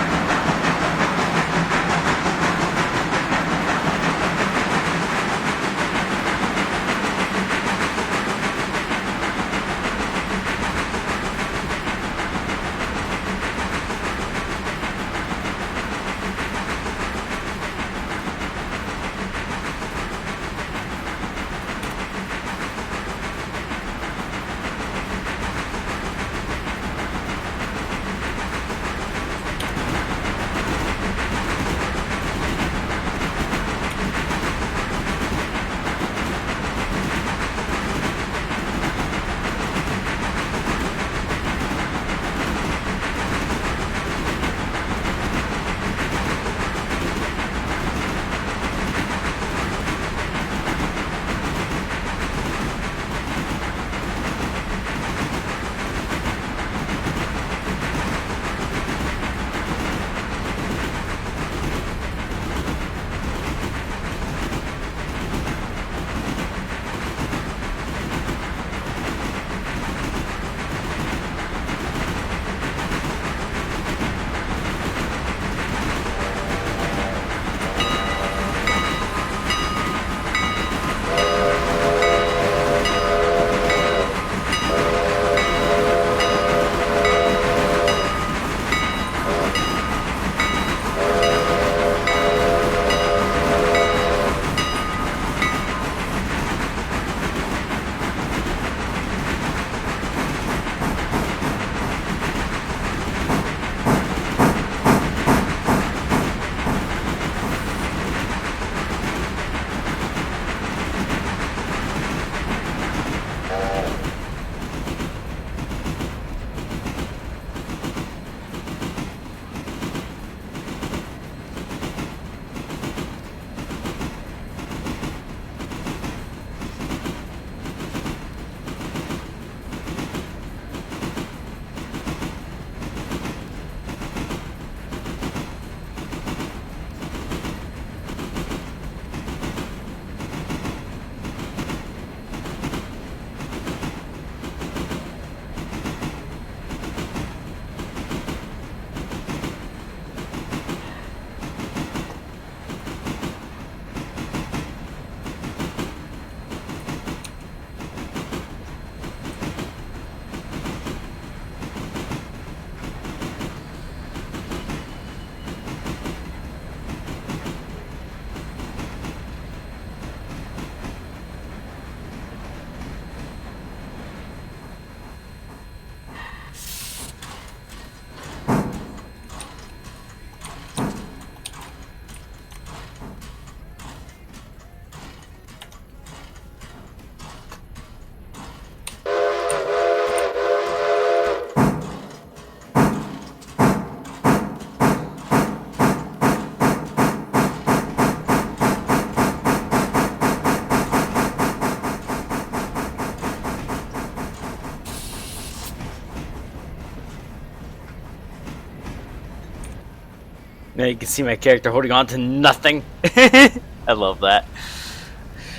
Now you can see my character holding on to nothing. I love that.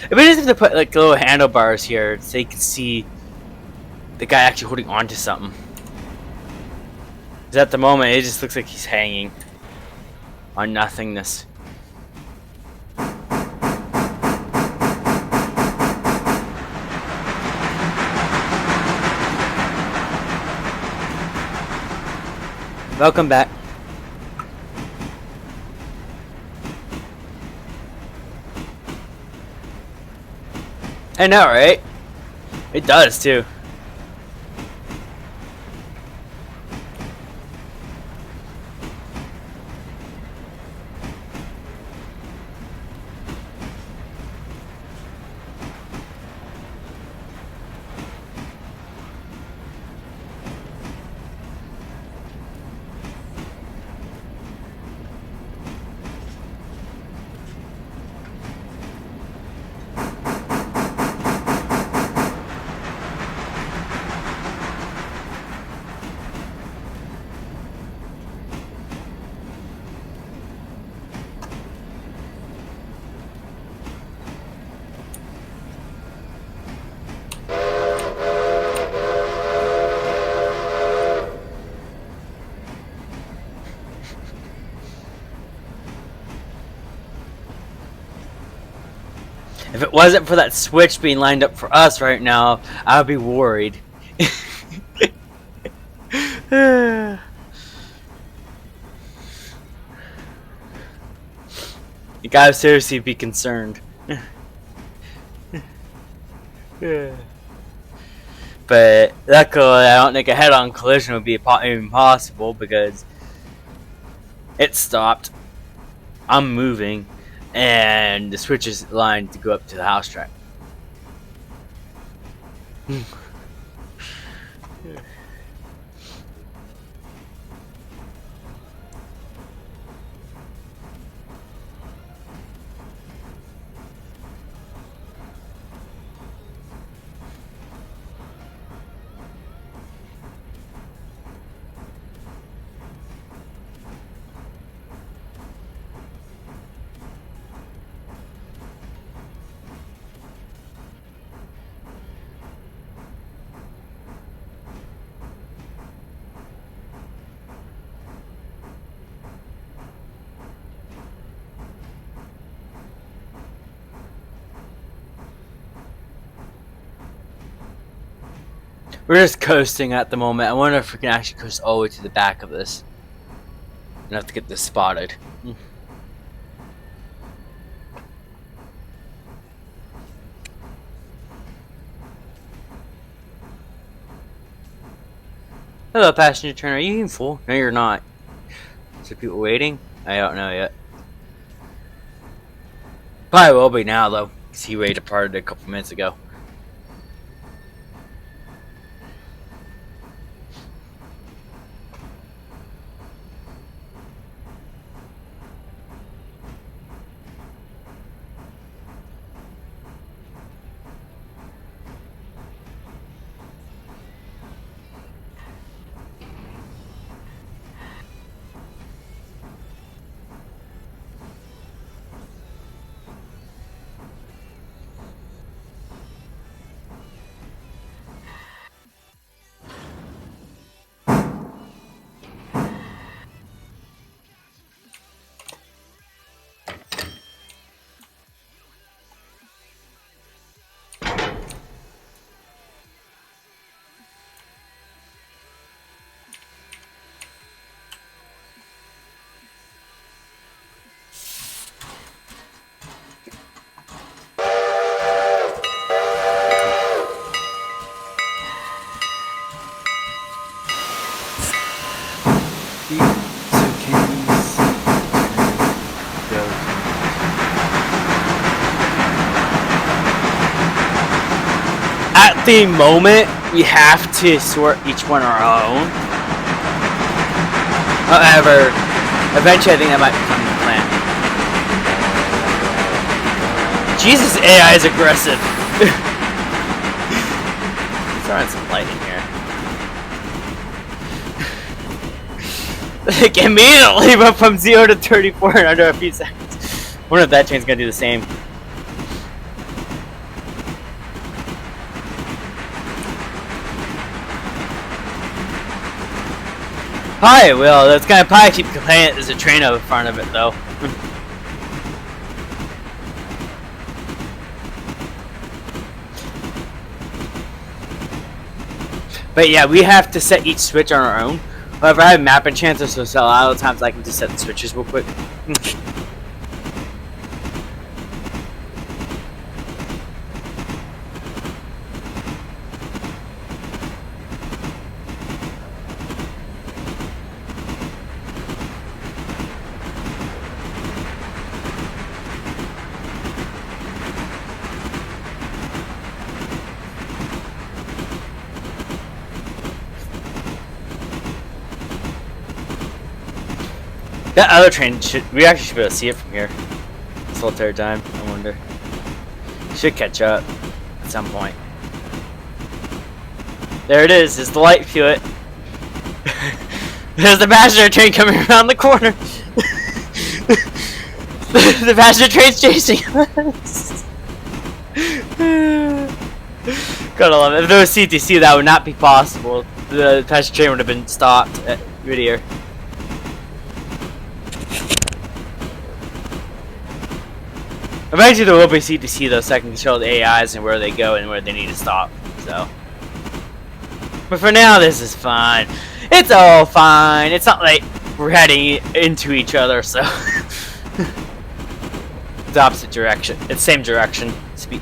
It'd be nice if they put like little handlebars here so you can see the guy actually holding on to something. Because at the moment, it just looks like he's hanging on nothingness. Welcome back. I know, right? It does too. it wasn't for that switch being lined up for us right now, I would be worried. You gotta seriously be concerned. But luckily, I don't think a head-on collision would be even possible because it stopped. I'm moving, and the switch is lined to go up to the house track. We're just coasting at the moment. I wonder if we can actually coast all the way to the back of this. I have to get this spotted. Hello, passenger train. Are you even full? No, you're not. Is there people waiting? I don't know yet. Probably will be now, though, because he waited departed a couple minutes ago. At the moment, we have to sort each one our own. However, eventually I think that might become the plan. Jesus, AI is aggressive. Throwing some light in here. Like, immediately went from 0 to 34 in under a few seconds. I wonder if that train's gonna do the same. Probably will. That's gonna probably keep complaining there's a train over front of it, though. But yeah, we have to set each switch on our own. However, I have map enchanters, so a lot of times I can just set the switches real quick. That other train we actually should be able to see it from here this whole entire time. I wonder. Should catch up at some point. There it is. There's the light to it. There's the passenger train coming around the corner. The passenger train's chasing us. Gotta love it. If there was CTC, that would not be possible. The passenger train would have been stopped at Whittier. Eventually there will be C2C though, so I can control the AIs and where they go and where they need to stop. So, but for now, this is fine. It's all fine. It's not like we're heading into each other, so it's opposite direction. It's same direction. Speed.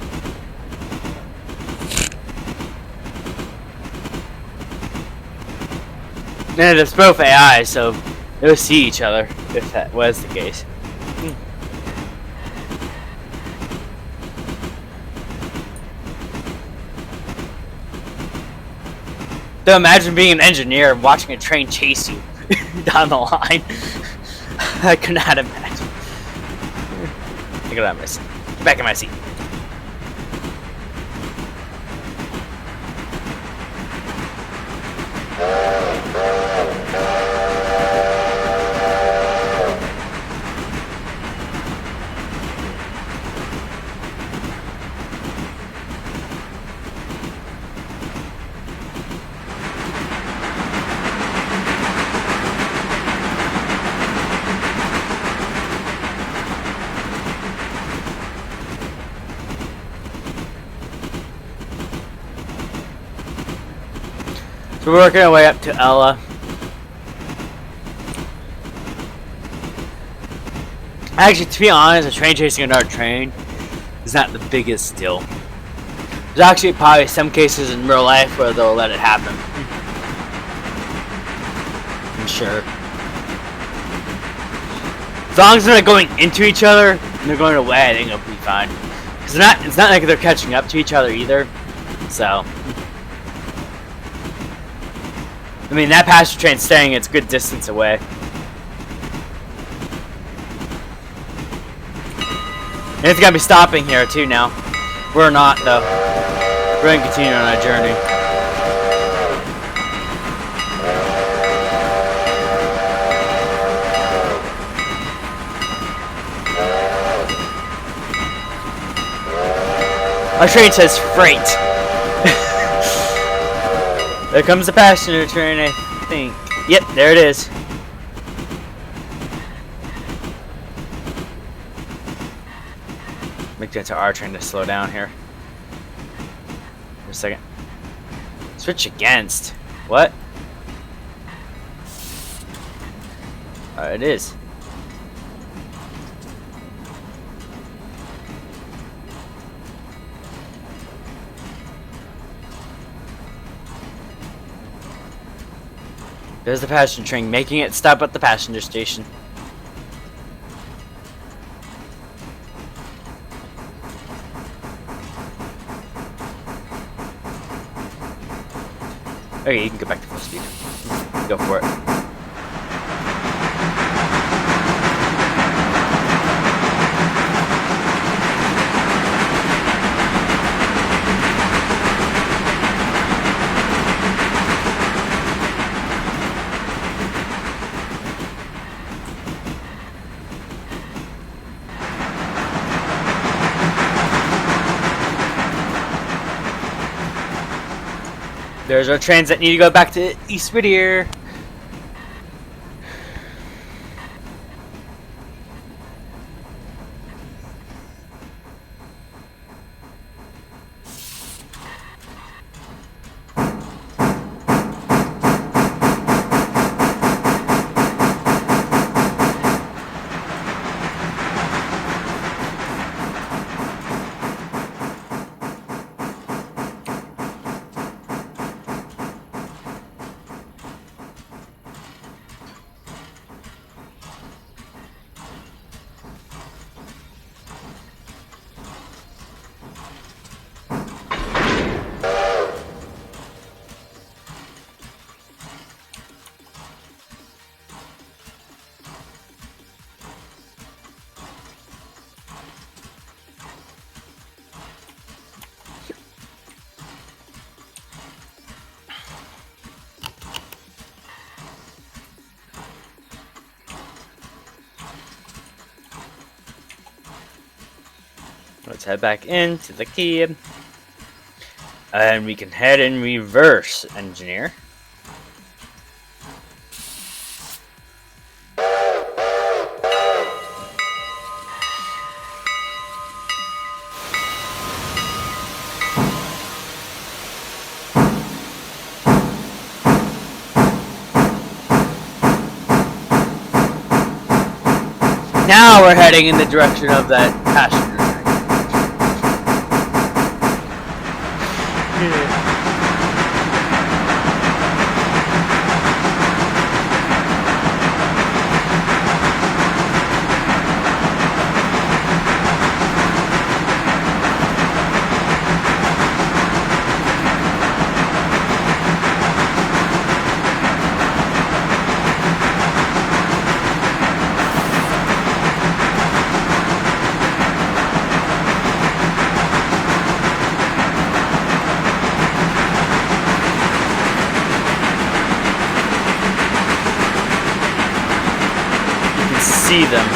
And it's both AI, so they'll see each other if that was the case. So imagine being an engineer and watching a train chase you down the line. I could not imagine. Get out of my seat. Get back in my seat. So we're working our way up to Ella. Actually, to be honest, a train chasing another train is not the biggest deal. There's actually probably some cases in real life where they'll let it happen. I'm sure. As long as they're not going into each other and they're going away, I think it'll be fine. Because it's not like they're catching up to each other either. So, I mean, that passenger train's staying its good distance away. And it's gonna be stopping here too now. We're not though. We're gonna continue on our journey. Our train says freight. There comes the passenger train, I think. Yep, there it is. Make that to our train to slow down here. For a second. Switch against. What? It is. There's the passenger train, making it stop at the passenger station. Okay, you can go back to full speed. Go for it. There's our trains that need to go back to East Whittier. Let's head back into the cab. And we can head in reverse, engineer. Now we're heading in the direction of that passenger train. See them.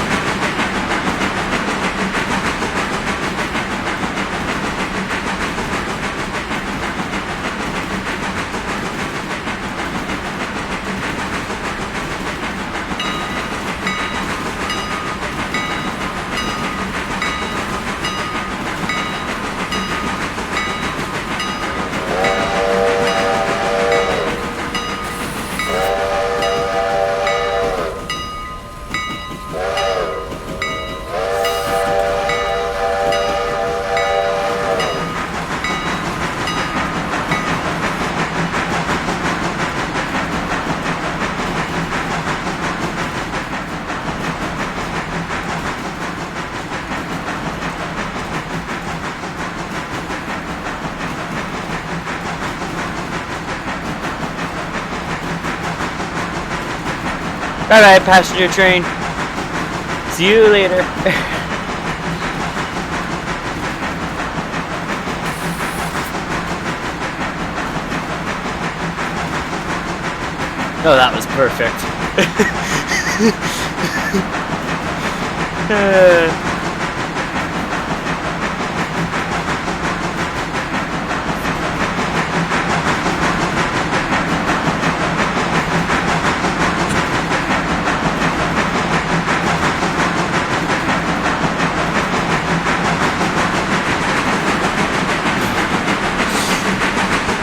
Alright, passenger train. See you later. Oh, that was perfect.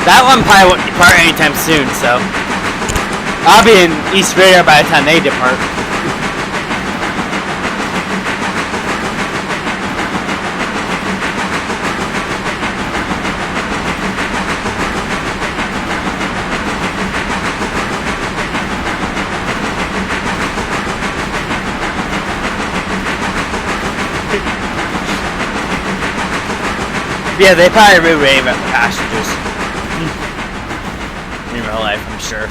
That one probably won't depart anytime soon, so I'll be in East Radar by the time they depart. Yeah, they probably really rave at the passengers. In real life, I'm sure.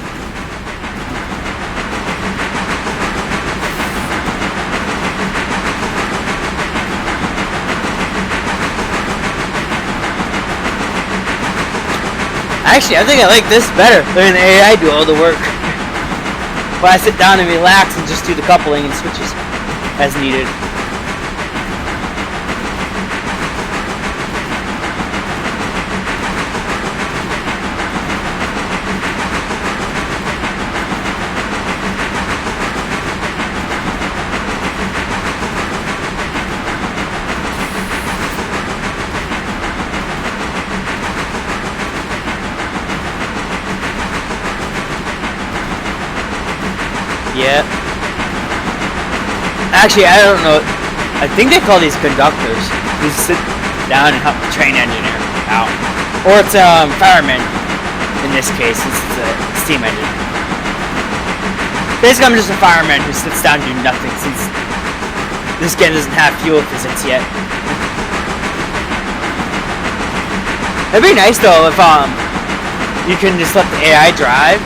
Actually, I think I like this better. Letting the AI do all the work. While I sit down and relax and just do the coupling and switches as needed. Yeah. Actually, I don't know. I think they call these conductors who sit down and help the train engineer out. Or it's fireman in this case, since it's a steam engine. Basically, I'm just a fireman who sits down and do nothing since this game doesn't have fuel physics yet. It'd be nice though if you can just let the AI drive,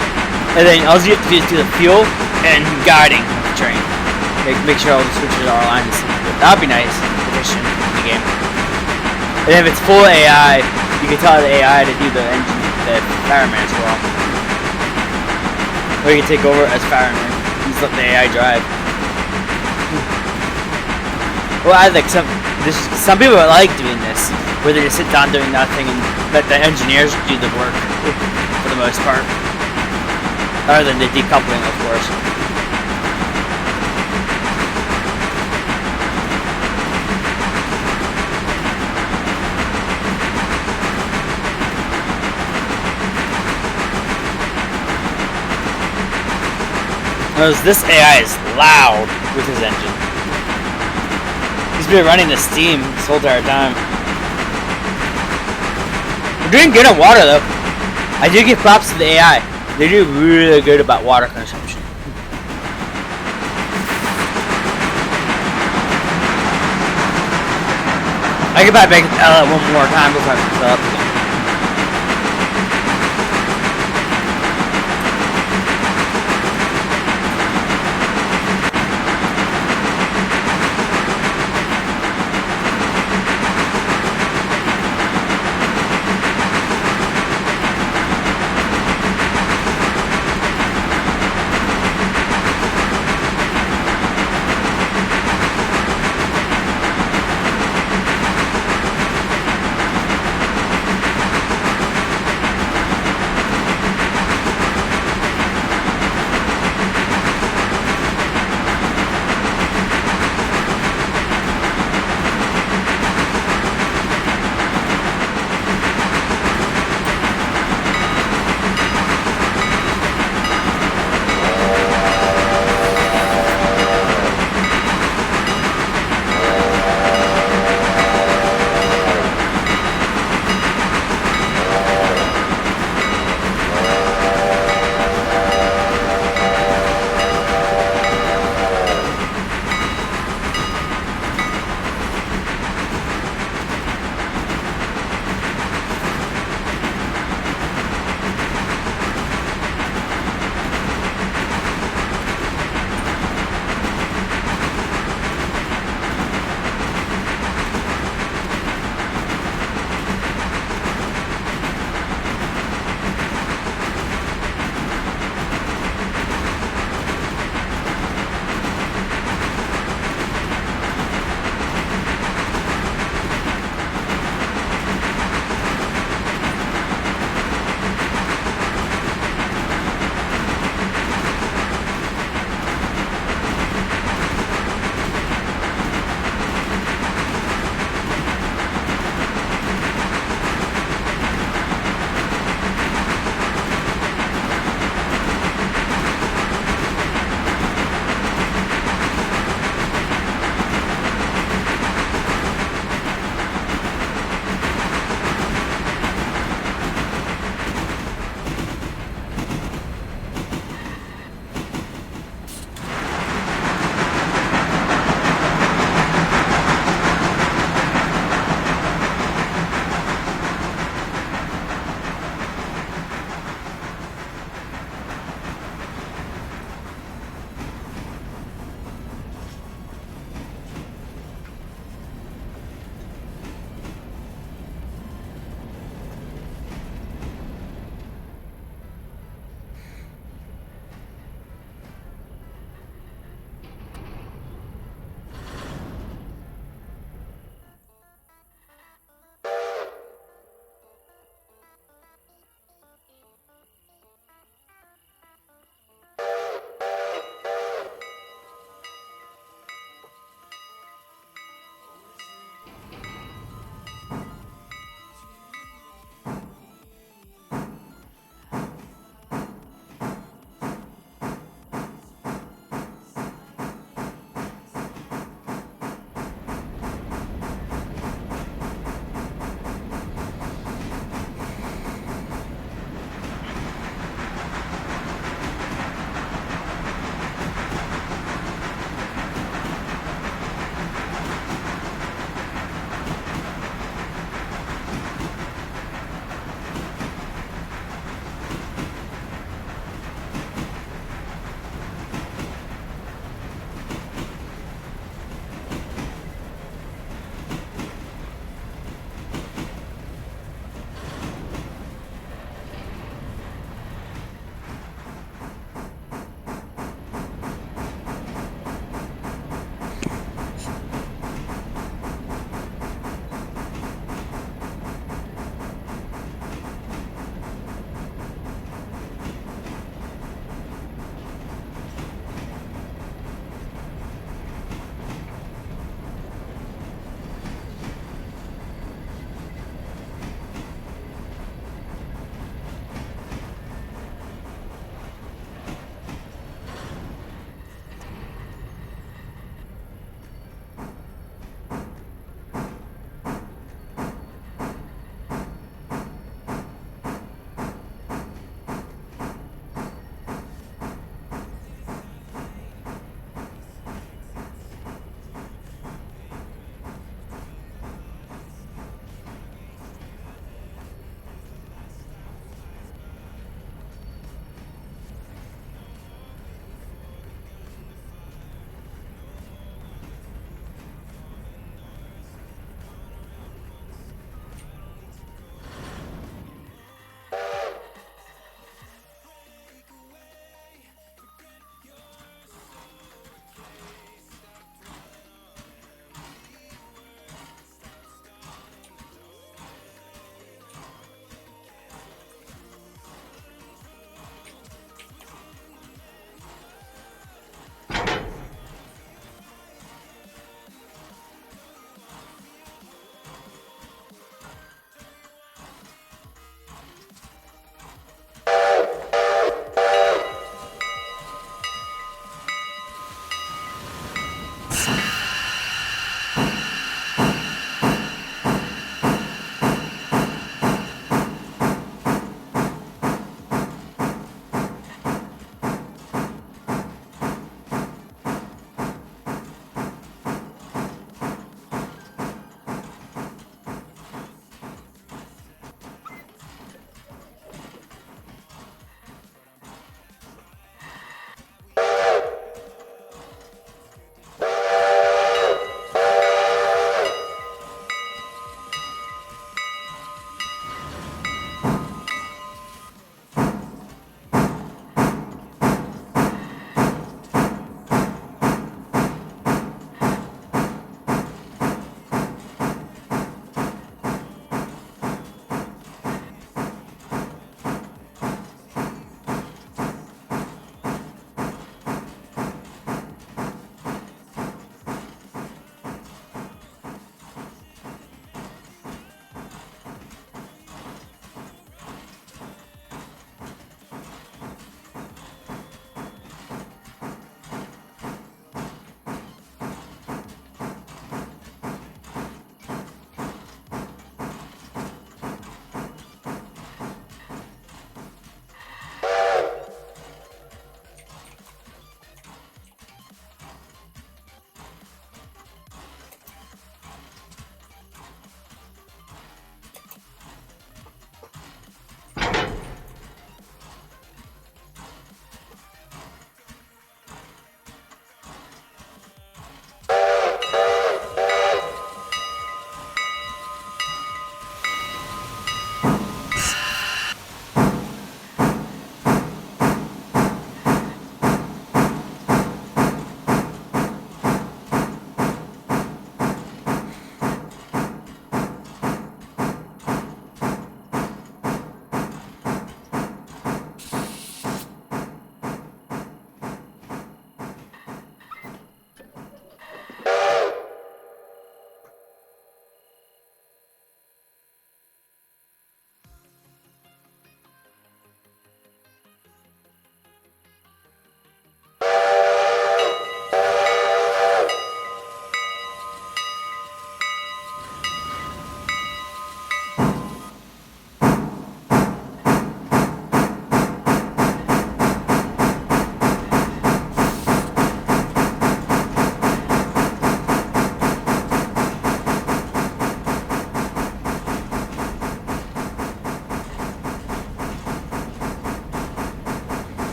and then all you have to do is do the fuel and guiding the train. Make sure all the switches are aligned and stuff. That'd be nice addition to the game. And if it's full AI, you can tell the AI to do the engine, the fireman as well. Or you can take over as fireman and just let the AI drive. Well, I like some people like doing this, where they just sit down doing nothing and let the engineers do the work for the most part. Other than the decoupling, of course. Whereas this AI is loud with his engine. He's been running the steam this whole entire time. We're doing good on water though. I do give props to the AI. They do really good about water consumption. I could probably make it one more time before I fill up again.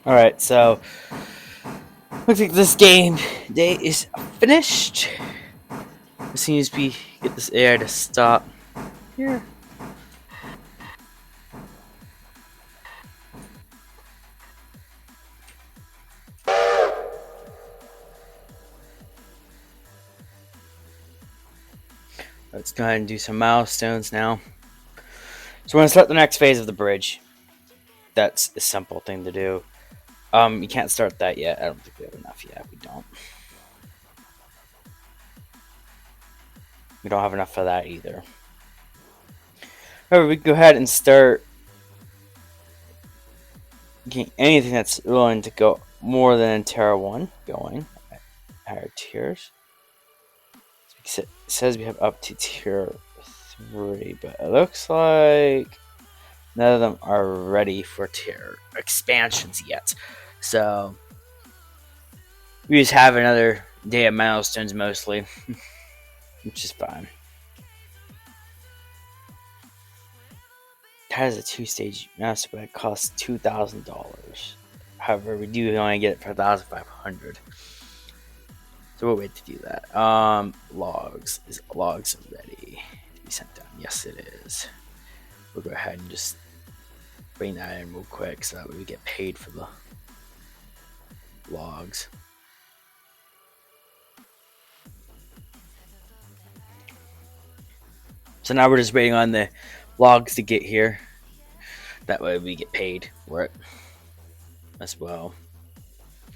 Alright, so looks like this game day is finished. As soon as we get this AI to stop here. Let's go ahead and do some milestones now. So we're gonna start the next phase of the bridge. That's a simple thing to do. You can't start that yet. I don't think we have enough yet. We don't. We don't have enough for that either. However, we can go ahead and start getting anything that's willing to go more than Terra 1 going at higher tiers. It says we have up to tier 3, but it looks like none of them are ready for tier expansions yet. So we just have another day of milestones mostly, which is fine. That is a 2-stage master, but it costs $2,000. However, we do only get it for $1,500. So we'll wait to do that. Logs. Is logs ready to be sent down? Yes, it is. We'll go ahead and just bring that in real quick so that we get paid for the logs. So now we're just waiting on the logs to get here. That way we get paid for it as well.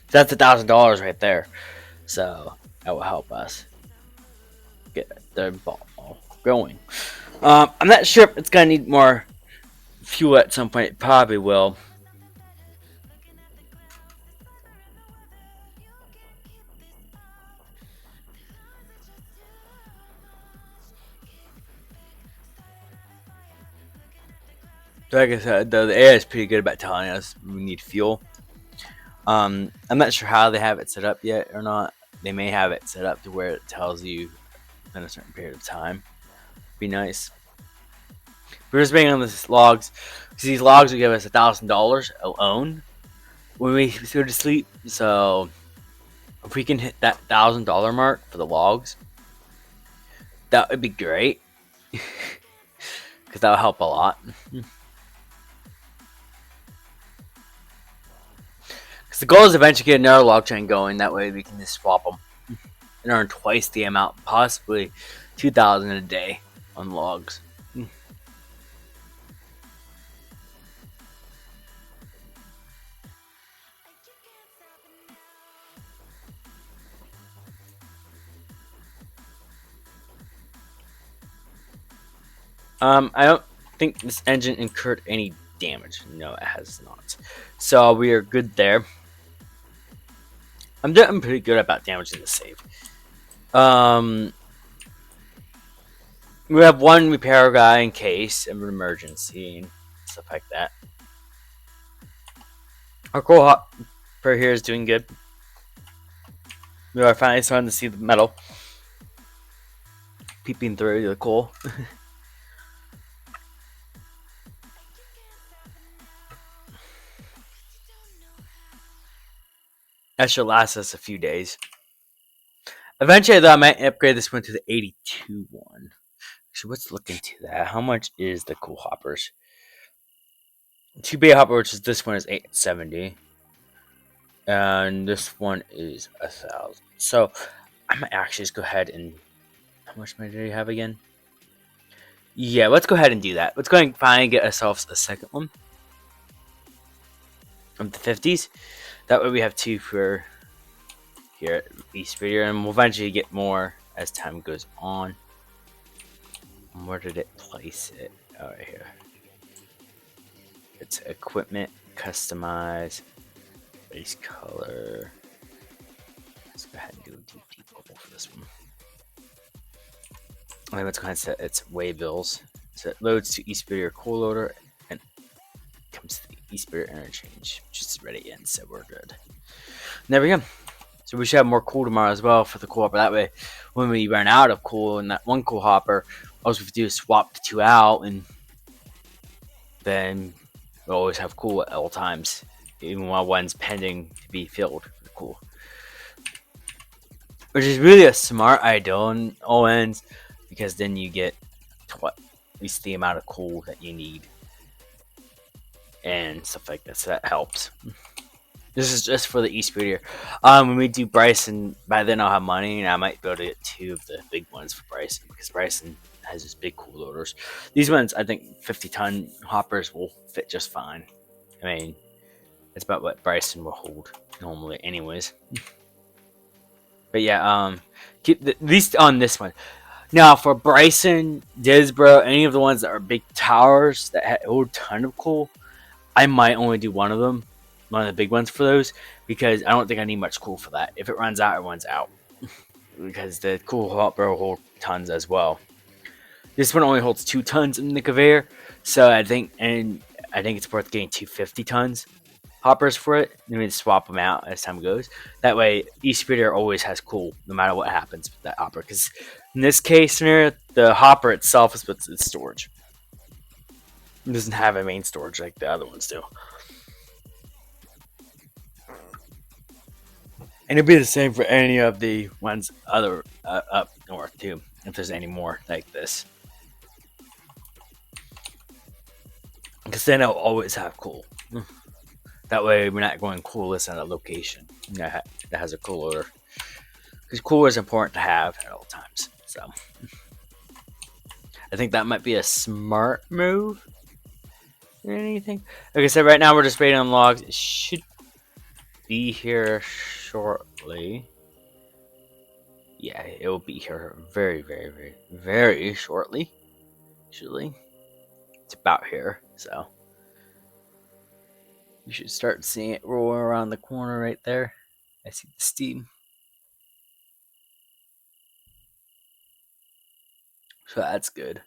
That's $1,000 right there. So that will help us get the ball going. I'm not sure if it's gonna need more fuel at some point. It probably will. Like I said, though, the AI is pretty good about telling us we need fuel. I'm not sure how they have it set up yet or not. They may have it set up to where it tells you in a certain period of time. Be nice. We're just waiting on these logs because these logs will give us $1,000 alone when we go to sleep. So if we can hit that $1,000 mark for the logs, that would be great because that will help a lot. Because the goal is eventually get another log chain going. That way we can just swap them and earn twice the amount, possibly 2,000 a day on logs. I don't think this engine incurred any damage. No, it has not. So we are good there. I'm doing pretty good about damaging the save. We have one repair guy in case of an emergency and stuff like that. Our coal hopper here is doing good. We are finally starting to see the metal peeping through the coal. That should last us a few days. Eventually, though, I might upgrade this one to the 82 one. So let's look into that. How much is the coal hoppers? 2 bay hopper, which is this one, is 870. And this one is 1,000. So I might actually just go ahead and... How much money do you have again? Yeah, let's go ahead and do that. Let's go ahead and finally get ourselves a second one. From the 50s. That way we have 2 for here at East Video. And we'll eventually get more as time goes on. Where did it place it? Oh, right here. It's equipment, customize, base color. Let's go ahead and do a deep bubble for this one. Okay, let's go ahead and set its waybills. So it loads to East Video coal loader and comes to the East Video interchange, which is ready in, so we're good. And there we go. So we should have more coal tomorrow as well for the coal hopper. That way, when we run out of coal in that one coal hopper, all we have to do is swap the 2 out, and then we always have coal at all times even while one's pending to be filled with coal. Which is really a smart idea on all ends, because then you get at least the amount of coal that you need and stuff like that. So that helps. This is just for the e-speeder. When we do Bryson, by then I'll have money, and I might be able to get 2 of the big ones for Bryson, because Bryson has these big cool loaders. These ones, I think 50-ton hoppers will fit just fine. I mean, that's about what Bryson will hold normally anyways. But yeah, keep at least on this one. Now for Bryson, Disbro, any of the ones that are big towers that hold a ton of coal, I might only do one of them. One of the big ones for those, because I don't think I need much coal for that. If it runs out, it runs out. Because the coal hopper will hold tons as well. This one only holds 2 tons in the conveyor, so I think it's worth getting 250 tons hoppers for it. You need to swap them out as time goes. That way, e-speeder always has coal, no matter what happens with that hopper. Because in this case scenario, the hopper itself is what's its storage. It doesn't have a main storage like the other ones do. And it'd be the same for any of the ones other up north too, if there's any more like this. Because then it'll always have coal. That way we're not going coolless at a location that has a cool odor. Because cool is important to have at all times. So I think that might be a smart move. Or anything. Like I said, right now we're just waiting on logs. It should be here shortly. Yeah, it will be here very, very, very, very shortly. Actually, it's about here, so you should start seeing it roll around the corner right there. I see the steam. So that's good.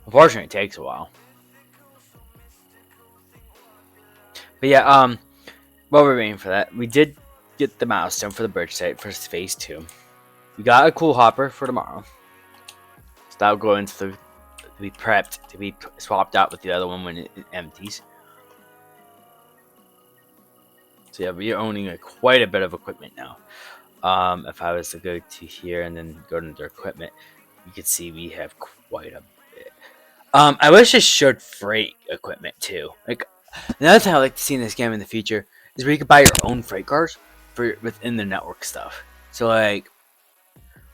Unfortunately, it takes a while. But yeah, while we're waiting for that, we did get the milestone for the bridge site for phase 2. We got a cool hopper for tomorrow. So that'll go into to be prepped to be swapped out with the other one when it empties. So yeah, we're owning quite a bit of equipment now. If I was to go to here and then go into equipment, you can see we have quite a bit. I wish it showed freight equipment too. Like, another thing I like to see in this game in the future is where you can buy your own freight cars for within the network stuff. So like,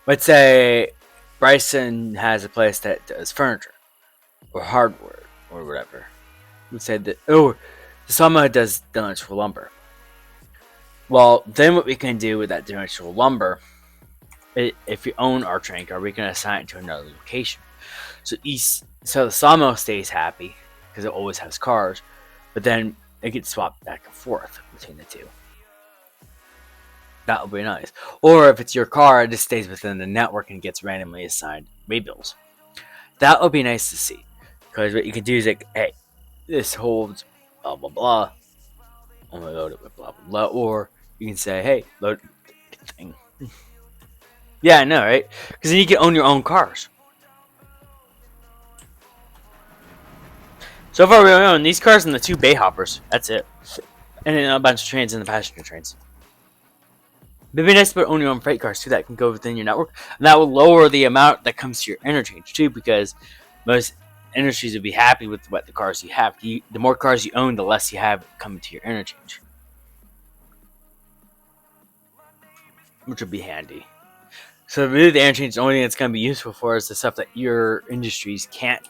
let's say Bryson has a place that does furniture or hardware or whatever. Let's say that Sama does dimensional lumber. Well, then what we can do with that dimensional lumber, if you own our train car, we can assign it to another location. So the sawmill stays happy because it always has cars, but then it gets swapped back and forth between the two. That would be nice. Or if it's your car, it just stays within the network and gets randomly assigned rebuilds. That would be nice to see, because what you can do is like, hey, this holds blah blah blah. I'm gonna load it with blah blah blah. Or you can say, hey, load the thing. Yeah, I know, right? Because then you can own your own cars. So far, we only own these cars and the 2 bay hoppers. That's it. And then a bunch of trains and the passenger trains. It'd be nice to own your own freight cars too that can go within your network. And that will lower the amount that comes to your interchange too, because most industries would be happy with what the cars you have. The more cars you own, the less you have coming to your interchange. Which would be handy. So really the interchange is the only thing that's going to be useful for is the stuff that your industries can't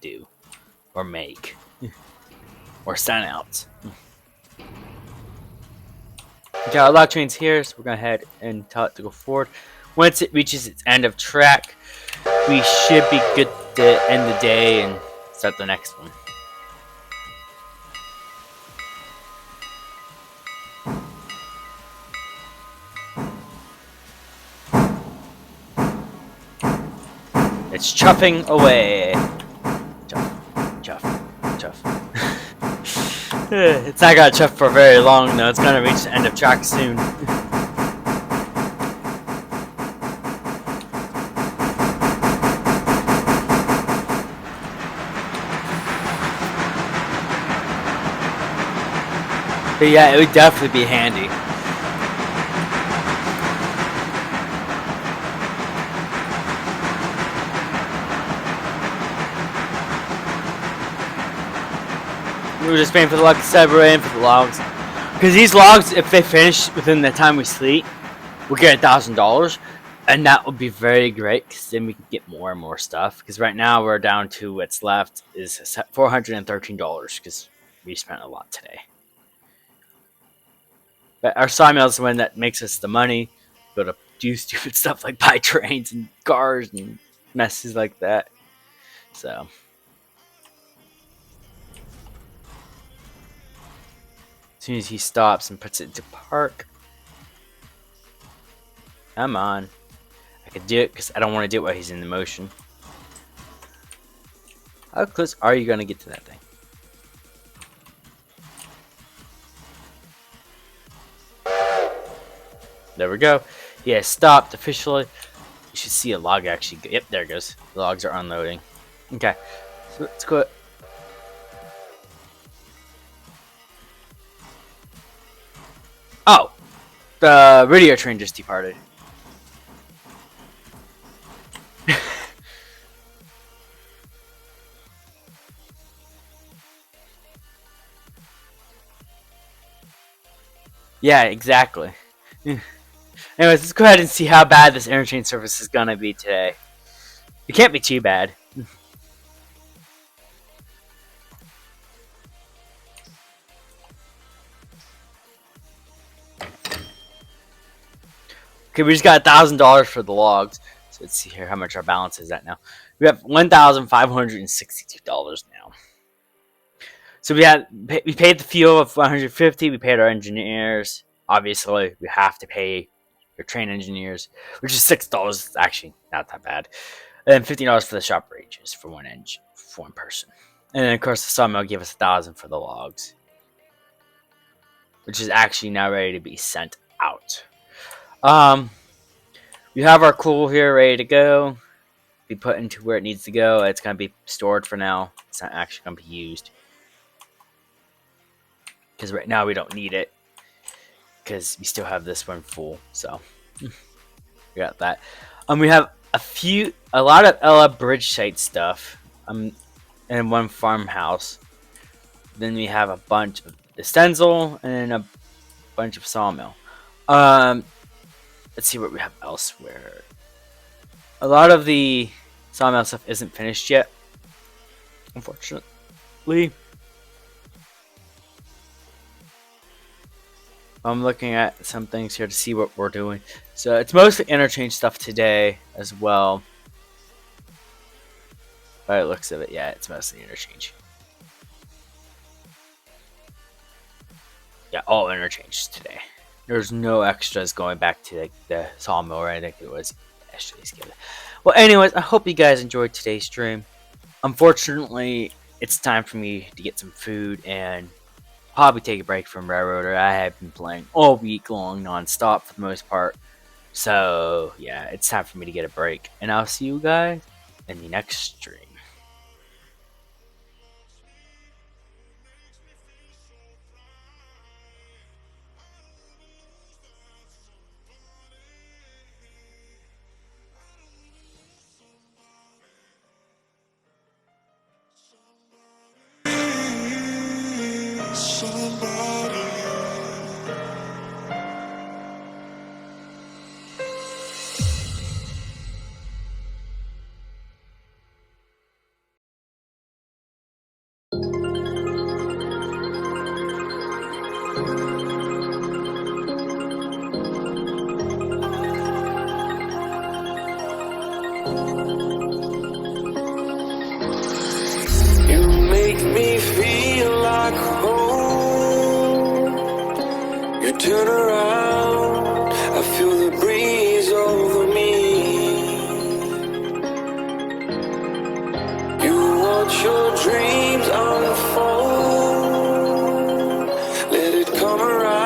do. Or make. Or send out. We got a lot of trains here, so we're going to head and tell it to go forward. Once it reaches its end of track, we should be good to end the day and start the next one. It's chuffing away. Chuff. It's not gonna chuff for very long though. It's gonna reach the end of track soon. But yeah, it would definitely be handy. We were just waiting for the logs. Instead, we're waiting for the logs. Because these logs, if they finish within the time we sleep, we'll get $1,000. And that would be very great, because then we can get more and more stuff. Because right now we're down to what's left is $413, because we spent a lot today. But our sawmill is the one that makes us the money. Go to do stupid stuff like buy trains and cars and messes like that. So. As soon as he stops and puts it into park. Come on. I could do it because I don't want to do it while he's in the motion. How close are you going to get to that thing? There we go. He has stopped officially. You should see a log actually. Yep, there it goes. The logs are unloading. Okay. So let's go. Oh! The radio train just departed. Yeah, exactly. Anyways, let's go ahead and see how bad this interchange service is gonna be today. It can't be too bad. Okay, we just got $1,000 for the logs. So let's see here how much our balance is at now. We have $1,562 now. So we paid the fuel of $150. We paid our engineers. Obviously, we have to pay your train engineers, which is $6. It's actually not that bad. And then $15 for the shop wages for one person. And then of course the sawmill gave us $1,000 for the logs, which is actually now ready to be sent out. We have our coal here ready to go. Be put into where it needs to go. It's gonna be stored for now. It's not actually gonna be used. Because right now we don't need it. Because we still have this one full. So we got that. We have a lot of Ella bridge site stuff. And one farmhouse. Then we have a bunch of the stencil and a bunch of sawmill. Let's see what we have elsewhere. A lot of the sawmill stuff isn't finished yet, unfortunately. I'm looking at some things here to see what we're doing. So it's mostly interchange stuff today as well. By the looks of it, yeah, it's mostly interchange. Yeah, all interchange today. There's no extras going back to like the sawmill or anything. It was yesterday's given. Well, anyways, I hope you guys enjoyed today's stream. Unfortunately, it's time for me to get some food and probably take a break from Railroader. I have been playing all week long non-stop for the most part. So, yeah, it's time for me to get a break. And I'll see you guys in the next stream. Turn around, I feel the breeze over me. You watch your dreams unfold, let it come around.